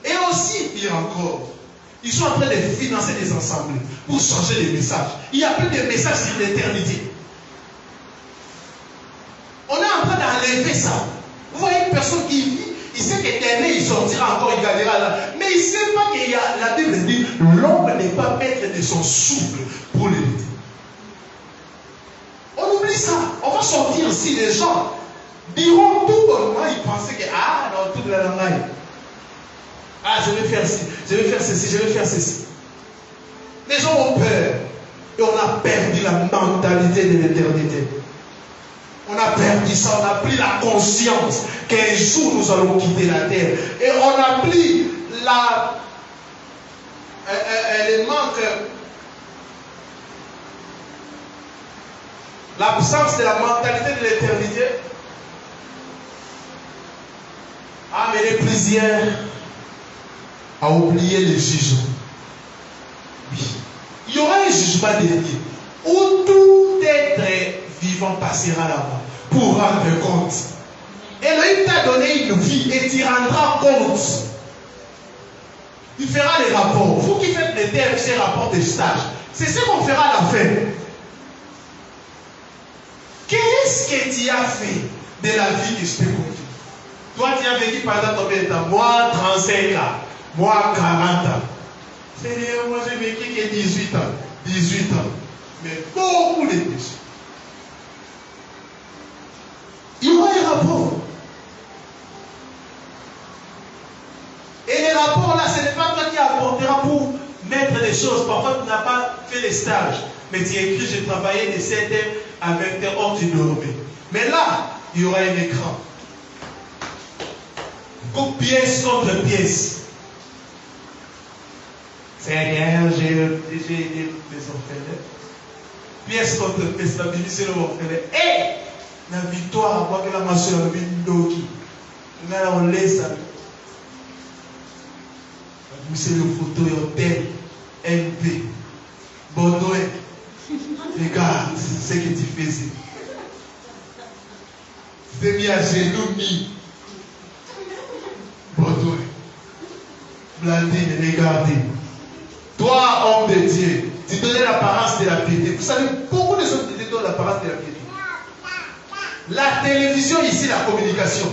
Et aussi, pire encore, ils sont en train de financer des assemblées pour changer les messages. Il y a plus de messages sur l'éternité. On est en train d'enlever ça. Vous voyez une personne qui vit, il sait qu'éternel, il sortira encore, il gagnera là. Mais il ne sait pas qu'il y a, la Bible dit, l'homme n'est pas maître de son souffle pour l'éviter. On oublie ça. On va sortir ici, les gens diront tout bonnement, ils pensaient que, ah, non, toute la langue. Ah, je vais faire ci, je vais faire ceci, je vais faire ceci. Les gens ont peur. Et on a perdu la mentalité de l'éternité. On a perdu ça, on a pris la conscience qu'un jour nous allons quitter la terre. Et on a pris le manque, l'absence de la mentalité de l'éternité. Ah, mais les plusieurs à oublier le jugement. Oui. Il y aura un jugement dernier où tout être vivant passera là-bas pour rendre compte. Elohim t'a donné une vie et tu rendras compte. Il fera les rapports. Vous qui faites les termes, ces rapports de stage, c'est ce qu'on fera à la fin. Qu'est-ce que tu as fait de la vie que je t'ai confiée? Toi, tu as vécu pendant combien de temps? Moi, 35 ans. Moi, 40 ans. Seigneur, moi, j'ai vécu que 18 ans. 18 ans. Mais beaucoup de péchés. rapports. Et les rapports là, ce n'est pas toi qui apportera pour mettre des choses. Parfois, tu n'as pas fait les stages. Mais tu écris, j'ai travaillé de 7h à 20h, or tu dormais. Mais là, il y aura un écran. Pièce contre pièce. Seigneur, j'ai aidé les orphelins. Pièce contre pièce, la Bible c'est l'orphelin. Et la victoire, moi que la ma soeur, Bindoki. On laisse ça. C'est le photo hôtel, MP, Bordeaux. Regarde ce que tu faisais. Tu t'es mis à genoux, mis. Bordeaux. Blandine, regardez. Toi, homme de Dieu, tu donnais l'apparence de la piété. Vous savez, beaucoup de hommes de Dieu donnent l'apparence de la piété. La télévision, ici, la communication.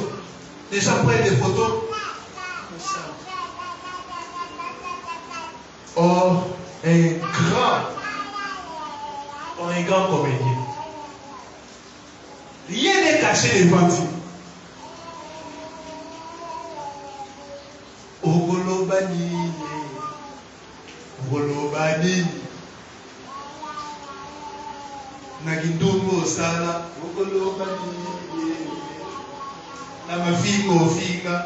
Les gens prennent des photos. Or, un grand comédien. Rien n'est caché devant Dieu. Ogolobani. Ogolobani. Nagindungo sala. Ogolobani. Namafingo finga.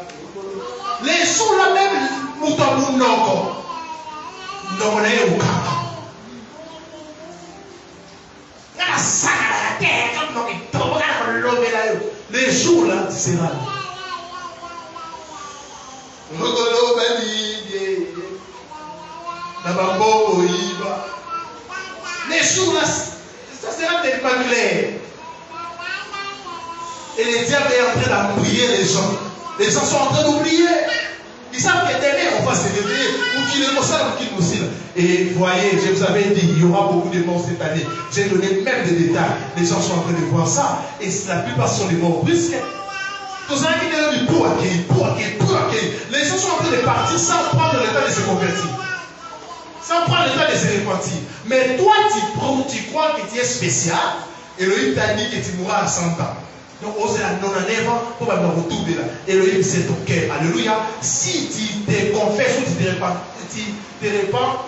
Les sous là même, mouton noko. Non, on est au cap. Les jours là, tu seras. Les jours là, ça sera tellement clair. Et le diable est en train d'oublier les gens. Les gens sont en train d'oublier. Ils savent que demain on va se réveiller. Ou qu'il est comme ça, ou qu'il est aussi là. Et voyez, je vous avais dit, il y aura beaucoup de morts cette année. J'ai donné même des détails. Les gens sont en train de voir ça. Et la plupart sont des morts brusques. Tous ceux qui ont dit pour accueillir. Les gens sont en train de partir sans prendre le temps de se convertir. Sans prendre le temps de se repentir. Mais toi, tu crois que tu es spécial. Elohim t'a dit que tu mourras à 100 ans. Donc, osez la 99 ans pour me retrouver là. Elohim, c'est ton cœur. Alléluia. Si tu te confesses ou tu te repens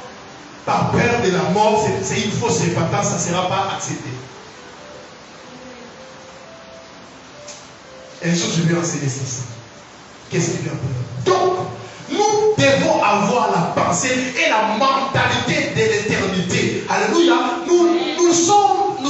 par peur de la mort, c'est une fausse repentance, ça ne sera pas accepté. Un jour, je vais enseigner ça. Qu'est-ce qu'il y a pour nous? Donc, nous devons avoir la pensée et la mentalité de l'éternité. Alléluia. Nous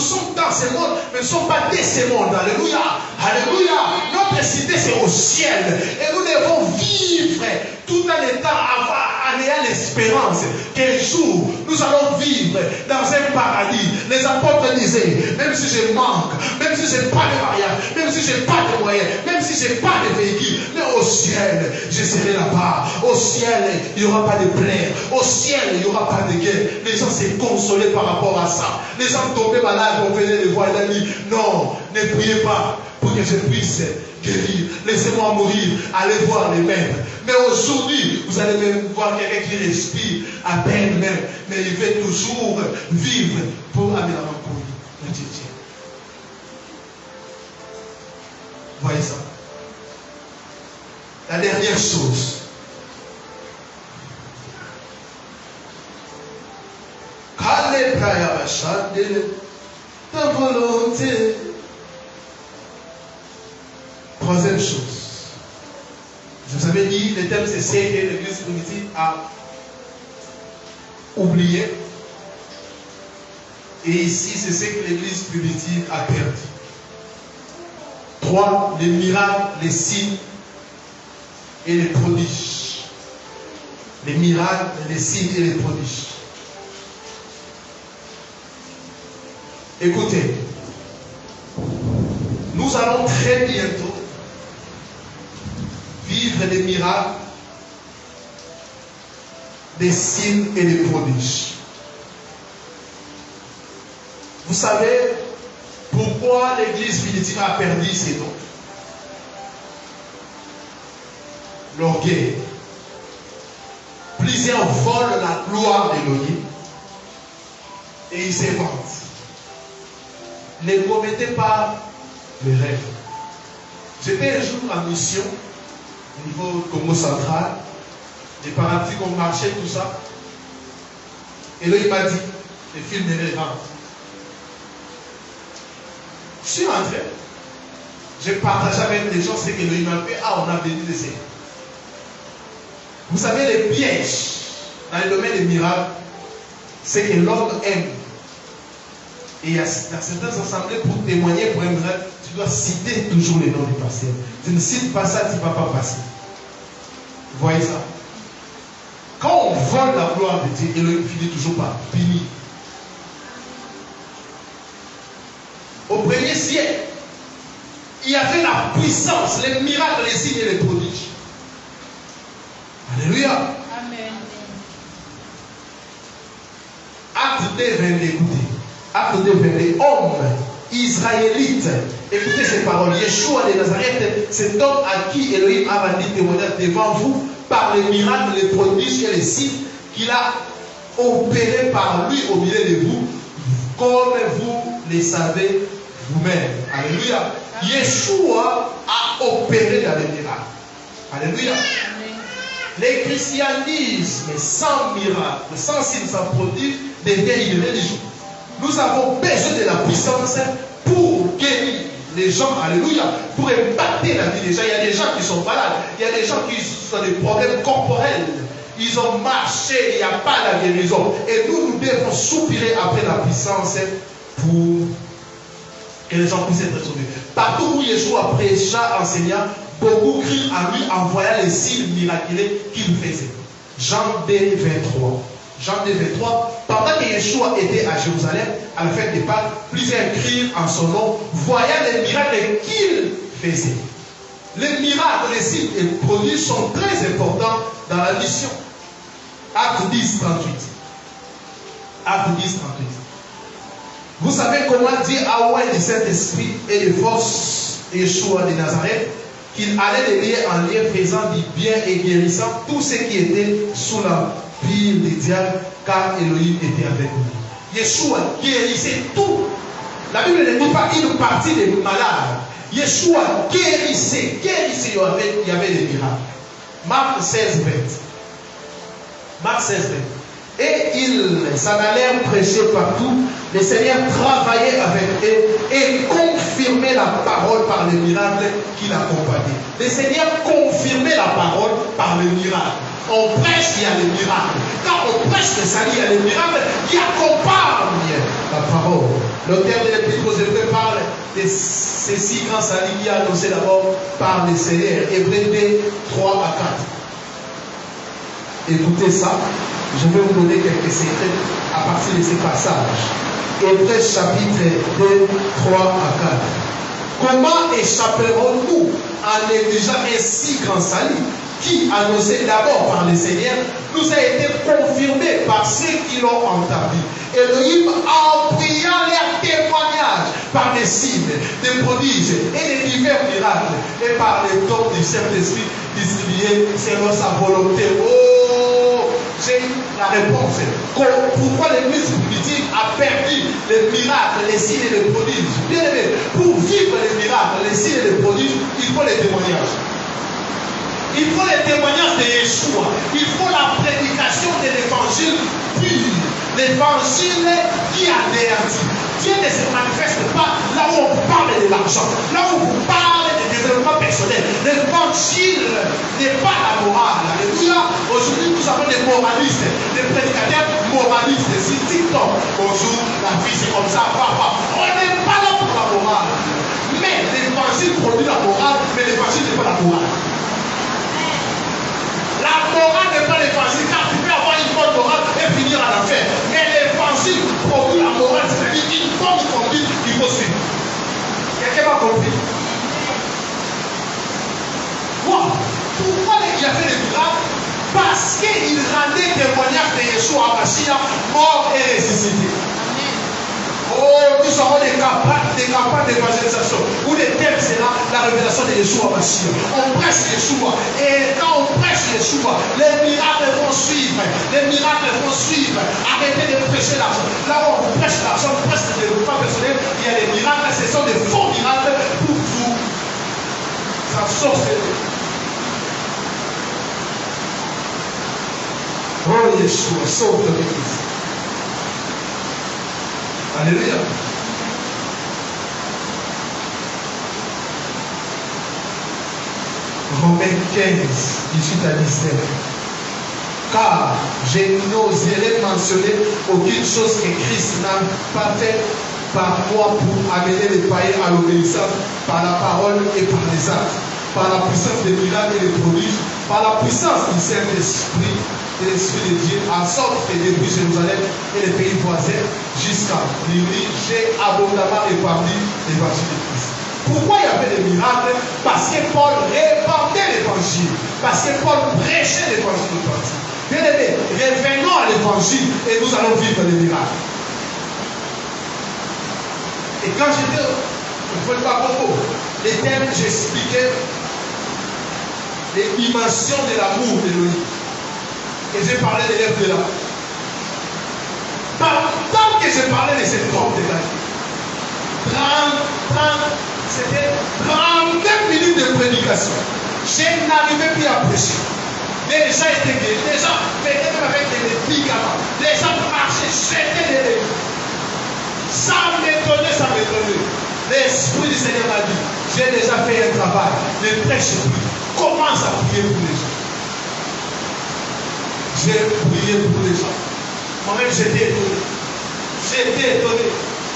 sommes dans ce monde, mais nous ne sommes pas de ce monde. Alléluia. Alléluia. Notre cité, c'est au ciel. Et nous devons vivre tout en étant en ayant l'espérance qu'un jour, nous allons vivre dans un paradis. Les apôtres disaient, même si je manque, même si je n'ai pas de mariage, même si je n'ai pas de moyens, même si je n'ai pas de véhicule, mais au ciel, je serai là-bas. Au ciel, il n'y aura pas de plaie. Au ciel, il n'y aura pas de guerre. Les gens s'est consolés par rapport à ça. Les gens tombaient malades, on venait les voir, ils ont dit, non, ne priez pas pour que je puisse guérir. Laissez-moi mourir, allez voir les maîtres. Mais aujourd'hui, vous allez même voir quelqu'un qui respire à peine même, mais il veut toujours vivre pour amener la rencontre de Dieu. Voyez ça. La dernière chose. Ta volonté. Troisième chose. Je vous avais dit, le thème c'est ce que l'église primitive a oublié. Et ici, c'est ce que l'église primitive a perdu. 3. Les miracles, les signes et les prodiges. Les miracles, les signes et les prodiges. Écoutez, nous allons très bientôt vivre des miracles, des signes et des prodiges. Vous savez pourquoi l'église primitive a perdu ses dons? L'orgueil. Plusieurs volent la gloire d'Élohim et ils se vantent. Ne commettez pas le rêve. J'étais un jour en mission au niveau Congo central, les paralytiques ont marché, tout ça. Et là, il m'a dit, les films les rentrent. Je suis rentré. J'ai partagé avec les gens ce que Elohim m'a fait. Ah, on a béni le Seigneur. Vous savez, les pièges dans le domaine des miracles, c'est que l'homme aime. Et il y a certaines assemblées pour témoigner pour un miracle, tu dois citer toujours les noms des pasteurs. Tu ne cites pas ça, tu ne vas pas passer. Vous voyez ça? Quand on vole la gloire de Dieu, Elohim finit toujours par punir. Au premier siècle, il y avait la puissance, les miracles, les signes et les prodiges. Alléluia. Amen. Acte 2, 22, écoutez. Acte 2, 22, homme israélite. Écoutez ces paroles. Yeshua de Nazareth, cet homme à qui Elohim a rendu témoignage devant vous par les miracles, les prodiges et les signes qu'il a opérés par lui au milieu de vous, comme vous les savez vous-même. Alléluia. Yeshua a opéré dans les miracles. Alléluia. Les christianismes sans miracle, sans signe, sans prodige, devient une religion. Nous avons besoin de la puissance pour guérir les gens, alléluia, pour impacter la vie des gens. Il y a des gens qui sont malades, il y a des gens qui ont des problèmes corporels. Ils ont marché, il n'y a pas la guérison. Et nous devons soupirer après la puissance pour que les gens puissent être sauvés. Partout où Yeshua prêcha, enseignant, beaucoup crient à lui en voyant les signes miraculeux qu'il faisait. Jean 2, 23. Jean 2, 23. Pendant que Yeshua était à Jérusalem, à la fête des Pâques, plusieurs crient en son nom, voyant les miracles qu'il faisait. Les miracles, les signes et les prodiges sont très importants dans la mission. Acte 10, 38. Acte 10, 38. Vous savez comment dire à ouais du Saint-Esprit et de force Yeshua de Nazareth qu'il allait de lieu en lieu faisant du bien et guérissant tous ceux qui étaient sous l'empire des diables, car Elohim était avec lui. Yeshua guérissait tout. La Bible ne dit pas une partie des malades. Yeshua guérissait, il y avait des miracles. Marc 16, 20. Marc 16, 20. Et ils s'en allèrent prêcher partout. Le Seigneur travaillait avec eux et confirmait la parole par les miracles qui l'accompagnaient. Le Seigneur confirmait la parole par les miracles. On prêche, il y a les miracles. Quand on prêche le salut, il y a les miracles qui accompagnent la parole. L'auteur de l'Épître aux Hébreux parle de ces six grands saluts qui a annoncé d'abord par le Seigneur. Hébreux 2, 3 à 4. Écoutez ça. Je vais vous donner quelques secrets à partir de ces passages. Hébreux chapitre 2, 3 à 4. Comment échapperons-nous en négligeant un si grand salut qui, annoncé d'abord par le Seigneur, nous a été confirmé par ceux qui l'ont entendu. Elohim, en priant leur témoignage par des signes, des prodiges et des divers miracles, et par les dons du Saint-Esprit distribués selon sa volonté. Oh, j'ai la réponse. Pourquoi l'Église primitive a perdu les miracles, les signes et les prodiges? Bien aimé, pour vivre les miracles, les signes et les prodiges, il faut les témoignages. Il faut les témoignages de Yeshua. Il faut la prédication de l'évangile pur. L'évangile qui anéantit. Dieu ne se manifeste pas là où on parle de l'argent, là où on parle de développement personnel. L'évangile n'est pas la morale. Alléluia. Aujourd'hui, nous avons des moralistes, des prédicateurs moralistes. C'est TikTok. Bonjour, la vie c'est comme ça. On n'est pas là pour la morale. Mais l'évangile produit la morale, mais l'évangile n'est pas la morale. La morale n'est pas l'évangile, car tu peux avoir une bonne morale et finir en enfer. Mais l'évangile produit la morale, c'est-à-dire une bonne conduite qu'il faut suivre. Quelqu'un m'a compris? Wow. Pourquoi il a fait des miracles? Parce qu'il rendait témoignage de Yeshua Mashiach, mort et ressuscité. Oh, nous aurons des campagnes d'évangélisation où le thème sera la révélation de Yeshua Mashiach. On prêche Yeshua. Et quand on prêche Yeshua, les miracles vont suivre. Les miracles vont suivre. Arrêtez de prêcher l'argent. Là où on prêche l'argent, on prêche le développement personnel, il y a des miracles. Ce sont des faux miracles pour vous Yeshua, sauve ton Église. Alléluia. Romains 15, 18 à 19. Car je n'oserais mentionner aucune chose que Christ n'a pas fait par moi pour amener les païens à l'obéissance par la parole et par les actes, par la puissance des miracles et des prodiges, par la puissance du Saint-Esprit et l'Esprit de Dieu, en sorte que depuis Jérusalem et les pays voisins jusqu'à Libye, j'ai abondamment répandu l'évangile de Christ. Pourquoi il y avait des miracles? Parce que Paul répandait l'évangile, parce que Paul prêchait l'évangile de Christ. Bien aimé, revenons à l'évangile et nous allons vivre les miracles. Et quand j'étais au Fond Bakongo, les thèmes, j'expliquais les dimensions de l'amour d'Élohim. Et j'ai parlé de l'œuvre de là. Tant que je parlais de cette forme de la vie, c'était 39 minutes de prédication. Je n'arrivais plus à prêcher. Les gens étaient guéris, les gens venaient même avec des médicaments, les gens marchaient, jetaient des légumes. Ça m'étonnait, ça m'étonnait. L'Esprit du Seigneur m'a dit, j'ai déjà fait un travail, ne prêche plus. Commence à prier pour les gens. J'ai prié pour les gens. Moi-même, j'étais étonné. J'étais étonné.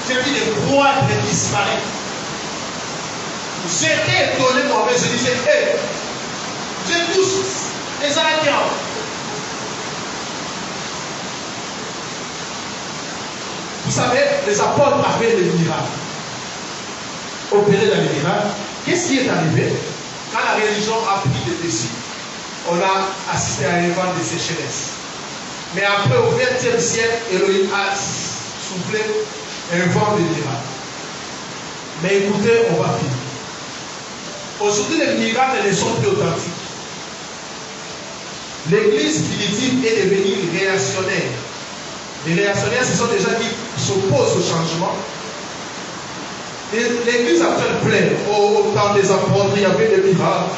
J'ai vu des croîtres disparaître. J'étais étonné moi-même. Je disais, hé, je touche les arrêtants. Vous savez, les apôtres avaient les miracles. Opéré dans les miracles. Qu'est-ce qui est arrivé? Quand la religion a pris des décisions, on a assisté à un vent de sécheresse. Mais après, au XXe siècle, Elohim a soufflé un vent de miracles. Mais écoutez, on va finir. Aujourd'hui, les miracles ne sont plus authentiques. L'église primitive est devenue réactionnaire. Les réactionnaires, ce sont des gens qui s'opposent au changement. L'église actuelle plaît. Au temps des apôtres, il y avait des miracles.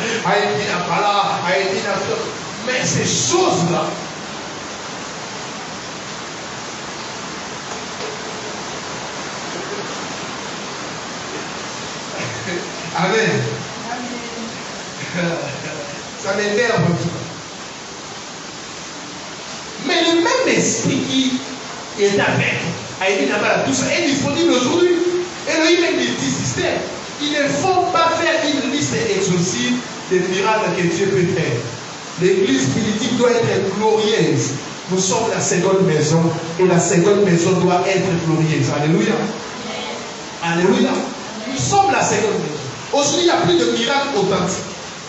Mais ces choses-là, Amen. Ça m'énerve un peu. Mais le même esprit qui est avec Aïdine Abala, tout ça est disponible aujourd'hui. Elohim est multisystème. Il ne faut pas faire une liste exhaustive des miracles que Dieu peut faire. L'église politique doit être glorieuse. Nous sommes la seconde maison et la seconde maison doit être glorieuse. Alléluia. Alléluia. Nous sommes la seconde maison. Aujourd'hui, il n'y a plus de miracles authentiques.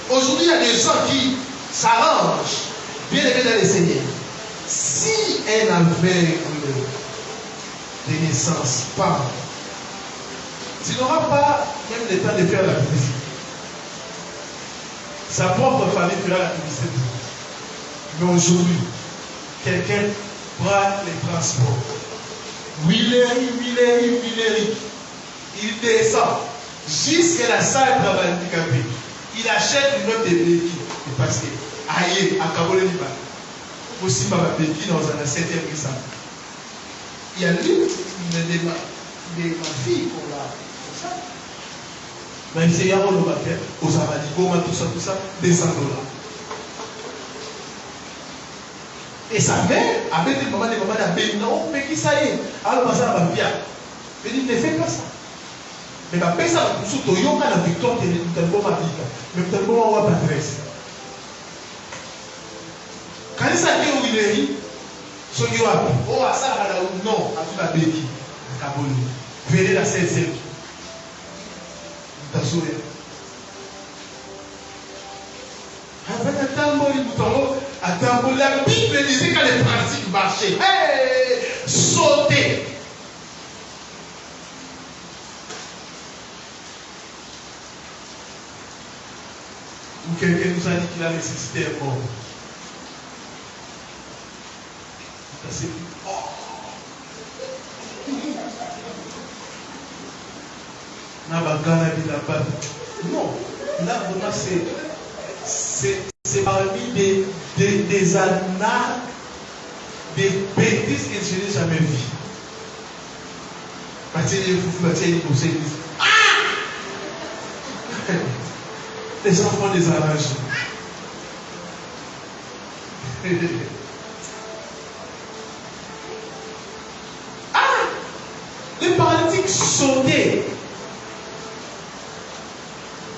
Aujourd'hui, il y a des gens qui s'arrangent, bien aimés dans les Seigneurs. Si un aveugle de naissance parle, tu n'auras pas même le temps de faire la publicité. Sa propre famille fera la publicité. Mais aujourd'hui, quelqu'un prend les transports. Willery. Il descend jusqu'à la salle de travail handicapé. Il achète une note de béquille. Parce que, aïe, à Kabole Liban, aussi par la béquille dans un 7e ça. Il y a l'une de ma fille qu'on l'a. Mais c'est Yaro le matin, aux Amadikos, tout ça, descend là. Et sa mère, avec des mamans d'Abé, non, mais qui ça y est, alors ça va bien. Elle dit, ne fais pas ça. Mais ma père, ça va tout il y a la victoire, tu es tellement ma vie, mais tellement on va pas adresse. Quand il s'agit où il est, ce qui va, oh, ça va là, non, à tout la béquille, à Kaboli, venez la 16e. La Bible disait quand les pratiques marchaient, hey, sautez. Ou quelqu'un nous a dit qu'il a ressuscité un mort. Non, là vraiment c'est parmi des arnaques des bêtises que je n'ai jamais vues. Les enfants des arrangent. Les paralytiques sautaient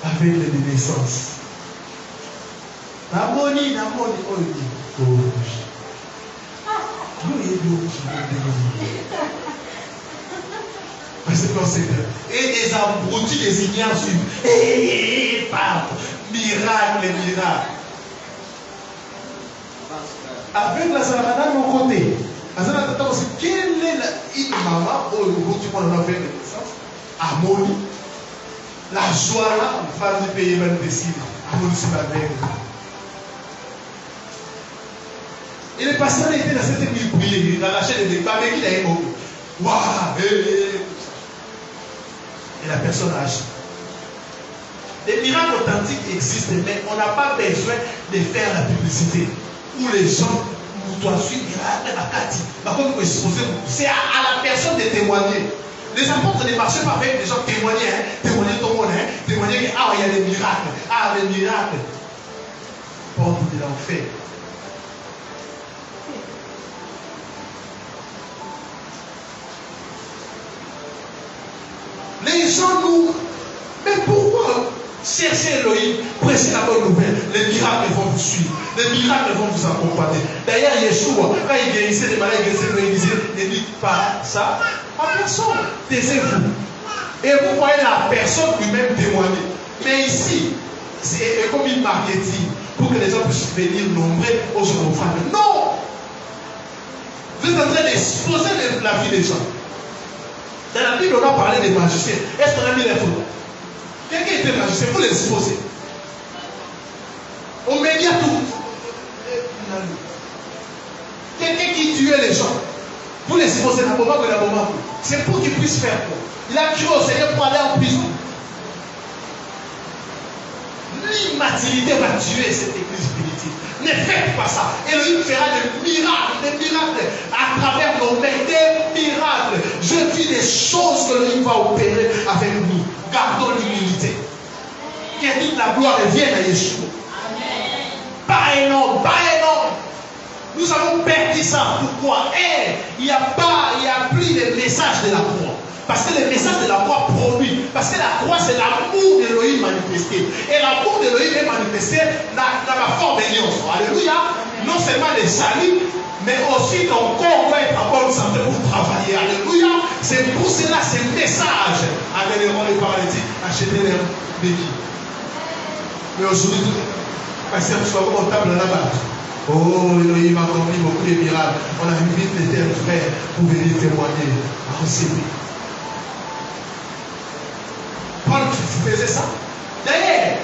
avec les naissances. Namoni, oh et des abrutis, des ignares suivent. Miracle, miracle. Avec la Sarabana de mon côté, quelle est une maman où tu prends la fête de naissance? Amoni. La joie là, une femme du pays même décide. Amoni, c'est ma mère. Et le pasteur était dans cette église prier, il arrachait les débats, mais il a émoqué. Waouh! Et la personne a agi. Les miracles authentiques existent, mais on n'a pas besoin de faire la publicité. Où les gens, toi, suivent, c'est à la personne de témoigner. Les apôtres ne marchaient pas avec des gens témoigner, témoigner tout le monde, témoigner qu'il y a des miracles, des miracles. Porte de l'enfer. Les gens nous... Mais pourquoi chercher Elohim, prêcher la bonne nouvelle? Les miracles vont vous suivre. Les miracles vont vous accompagner. D'ailleurs, Yeshua, quand il guérissait les malades, il disait, ne dites pas ça à personne. Taisez-vous. Et vous voyez la personne lui-même témoigner. Mais ici, c'est comme une marketing pour que les gens puissent venir nombreux aux offrandes. Non! Vous êtes en train d'exposer la vie des gens. Dans la Bible, on a parlé des magiciens. Est-ce qu'on a mis les photos? Quelqu'un était magicien, il faut l'exposer. On média tout. Quelqu'un qui tuait les gens, pour l'exposer dans le moment, c'est pour qu'il puisse faire quoi? Il a crié au Seigneur pour aller en prison. L'immaturité va tuer cette église primitive. Ne faites pas ça. Elohim fera des miracles à travers nos mains, des miracles. Je dis des choses que l'Elohim va opérer avec nous. Gardons l'humilité. Que toute la gloire revienne à Yeshua. Amen. Pas énorme. Nous avons perdu ça. Pourquoi? Il n'y a plus de message de la croix. Parce que le message de la croix produit. Parce que la croix, c'est l'amour d'Elohim manifesté. Et l'amour d'Elohim est manifesté dans la forme de Dios. Alléluia. Non seulement les saluts, mais aussi ton corps doit être en bonne santé pour travailler. Alléluia. C'est pour cela, ce message. Amèneront les paralytiques, acheter les béquilles. Mais aujourd'hui, parce que nous sommes comptables là-bas. Oh, Elohim a accompli beaucoup de miracles. On a invité les terres frères pour venir témoigner. Paul faisait ça. D'ailleurs,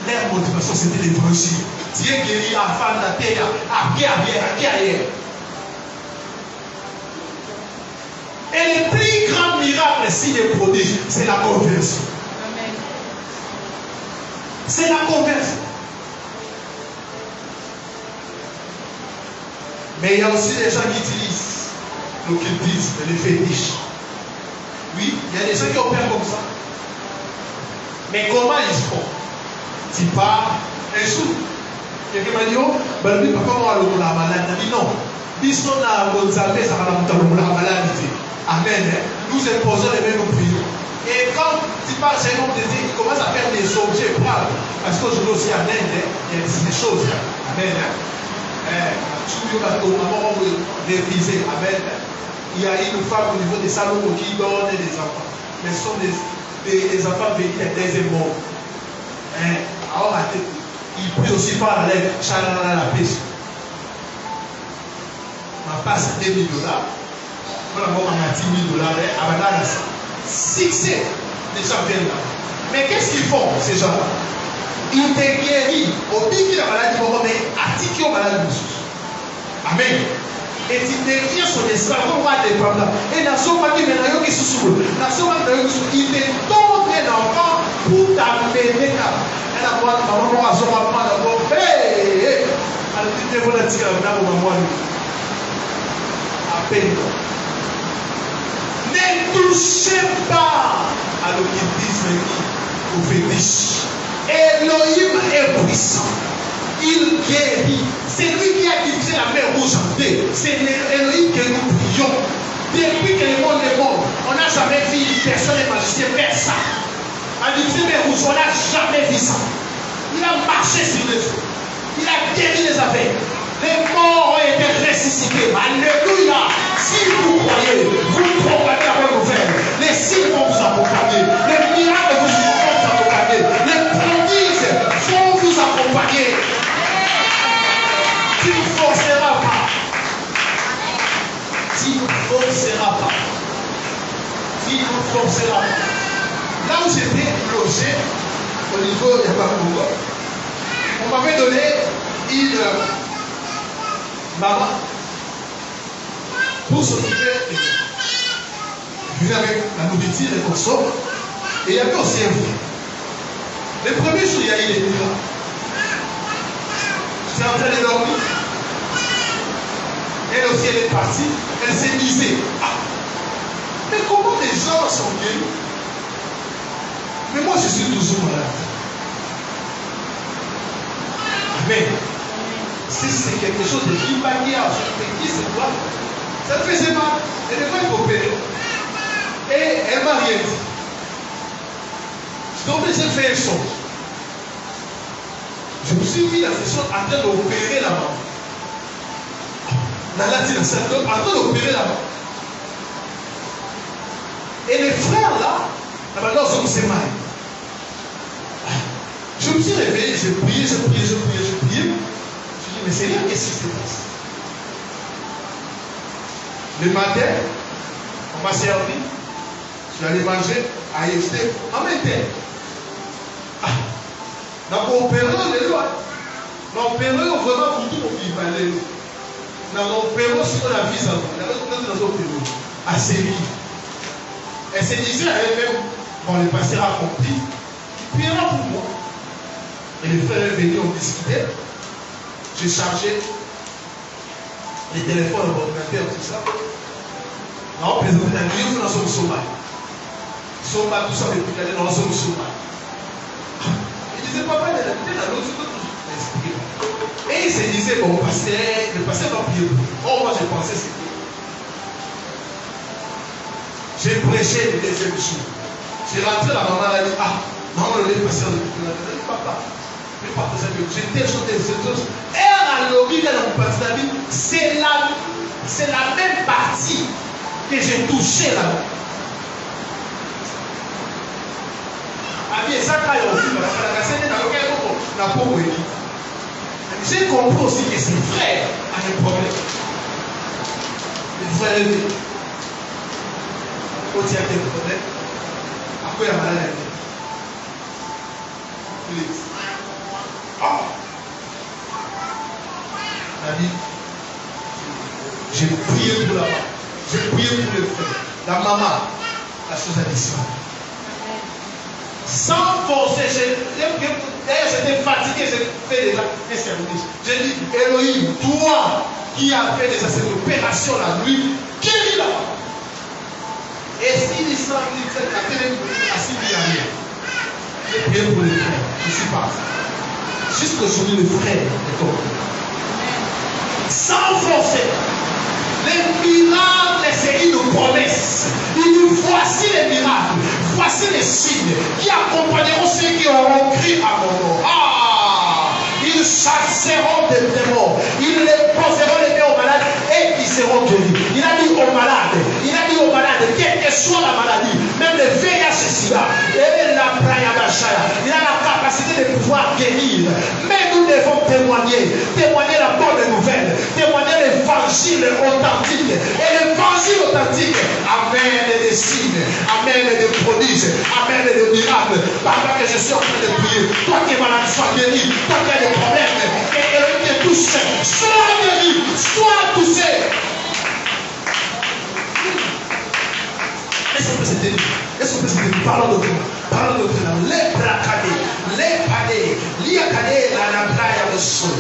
leur motivation c'était l'évangile. Dieu guérit à fin de la terre, à guerre. Et le plus grand miracle, signe et prodige, c'est la conversion. C'est la conversion. Mais il y a aussi des gens qui utilisent l'occultisme, les fétiches. Oui, il y a des gens qui opèrent comme ça. Mais comment ils font? Tu pars un jour. Quelqu'un m'a dit, oh, ben lui, papa, on va le la malade. Il dit non. Bisson a Gonzalez, ça va la maladie. Amen. Nous imposons les mêmes prières. Et quand tu pars chez un homme de Dieu, il commence à faire des objets braves. Parce qu'aujourd'hui aussi, en Inde, il y a des choses. Amen. Amen. Il y a une femme au niveau des salons qui donne des enfants. Mais ce sont des enfants venus des deuxième monde. Alors, il prie aussi par la lèvre, chalala la pêche. Ma passe à $2 000. Voilà, moi, on a $10 000. À la succès, les gens viennent là. Mais qu'est-ce qu'ils font, ces gens-là? Ils te guérissent. Au pied de la maladie, mais à malade. Amen. Et tu deviens son esclave, on va dépendre. Et dans son papier, il te donne un enfant pour t'amener là. Et la boîte, maman, à son papa, d'abord, hey, touchez pas à l'occultisme ni au fétiche. Elohim est puissant. Il guérit. C'est lui qui a divisé la mer rouge en deux. C'est Elohim que nous prions. Depuis que le monde est mort, on n'a jamais vu une personne magicien faire ça. A divisé la mer rouge, on n'a jamais vu ça. Il a marché sur les eaux. Il a guéri les aveugles. Les morts ont été ressuscités. Alléluia. Si vous croyez, vous proclamez la bonne nouvelle. Les signes vont vous accompagner. Les miracles vont vous accompagner. Les prodiges vont vous accompagner. Tu ne forceras pas. Tu ne forceras pas. Tu ne forceras pas. Là où j'étais logé, au niveau de Yabakongo, on m'avait donné une maman pour s'occuper de nous. Je venais avec la nourriture et consomme. Et il y avait aussi un frère. Les premiers jours, il était là. J'étais en train de dormir. Elle aussi, elle est partie. Elle s'est misée. Ah. Mais comment les gens sont guéris? Mais moi, je suis toujours malade. Amen. Si c'est quelque chose de imaginaire, je me dis, c'est quoi? Ça me faisait mal. Elle devait m'opérer. Et elle m'a rien dit. Donc, j'ai fait un son. Je me suis mis dans cette chose en train d'opérer la main. Dans la tire, en train d'opérer la main. Et les frères là, maintenant, ils s'est mal. Je me suis réveillé, j'ai prié. Je me suis dit, mais Seigneur, qu'est-ce qui se passe? Le matin, on m'a servi. Je suis allé manger à IFT en même temps. Donc, on opère les lois. On opère vraiment pour tout le monde. On opère sur la vie. À Séville. Elle se disait à elle-même, quand le pasteur a compris, il priera pour moi. Et les frères est venu, on discutait. J'ai chargé les téléphones, l'ordinateur, tout ça. Non, présenté la nuit, nous sommes sauvages. Sauvages, tout ça, mais puis nous sommes sauvages. Il disait, papa, il était dans l'autre esprit. Et il se disait, bon, le pasteur va prier. Oh, moi, je pensais c'était. J'ai prêché le deuxième jour. J'ai rentré, la maman a dit, maman, le pasteur de papa. J'étais sur des choses. Et à l'origine de mon pasteur, c'est la même partie que j'ai touché là-bas. J'ai compris aussi que ses frères avaient un problème. Les frères étaient. Quand il y a des problèmes, après il y a malade. J'ai prié pour la maman. J'ai prié pour les frères. La maman, la chose a disparu. Sans forcer, d'ailleurs j'étais fatigué, j'ai fait déjà un service. J'ai dit, Elohim, toi qui as fait déjà cette opération la nuit, guéris la maman. Et s'il y a la télé, assis, il n'y a rien. J'ai prié pour les frères. Je suis parti. Jusqu'aujourd'hui, le frère est tombé. Sans forcer. Les miracles, c'est une promesse. Il dit, voici les miracles, voici les signes qui accompagneront ceux qui auront cru à mon nom. Ils chasseront des démons, ils les poseront les mains aux malades et ils seront guéris. Il a dit aux malades, quelle que soit la maladie, même le VIH-Sida, et la Prayabashaya, il a la capacité de pouvoir guérir. Mais nous devons témoigner la bonne nouvelle, témoigner l'évangile authentique. Et l'évangile authentique amène des signes, amène des prodiges, amène des miracles. Pendant que je suis en train de prier, toi qui es malade, sois guéri, toi qui as des problèmes, et Elohim te touche, sois guéri, sois touché. Est-ce qu'on peut se dire? Parlons de les bracadés, les padés, liakadés, la playa de sol.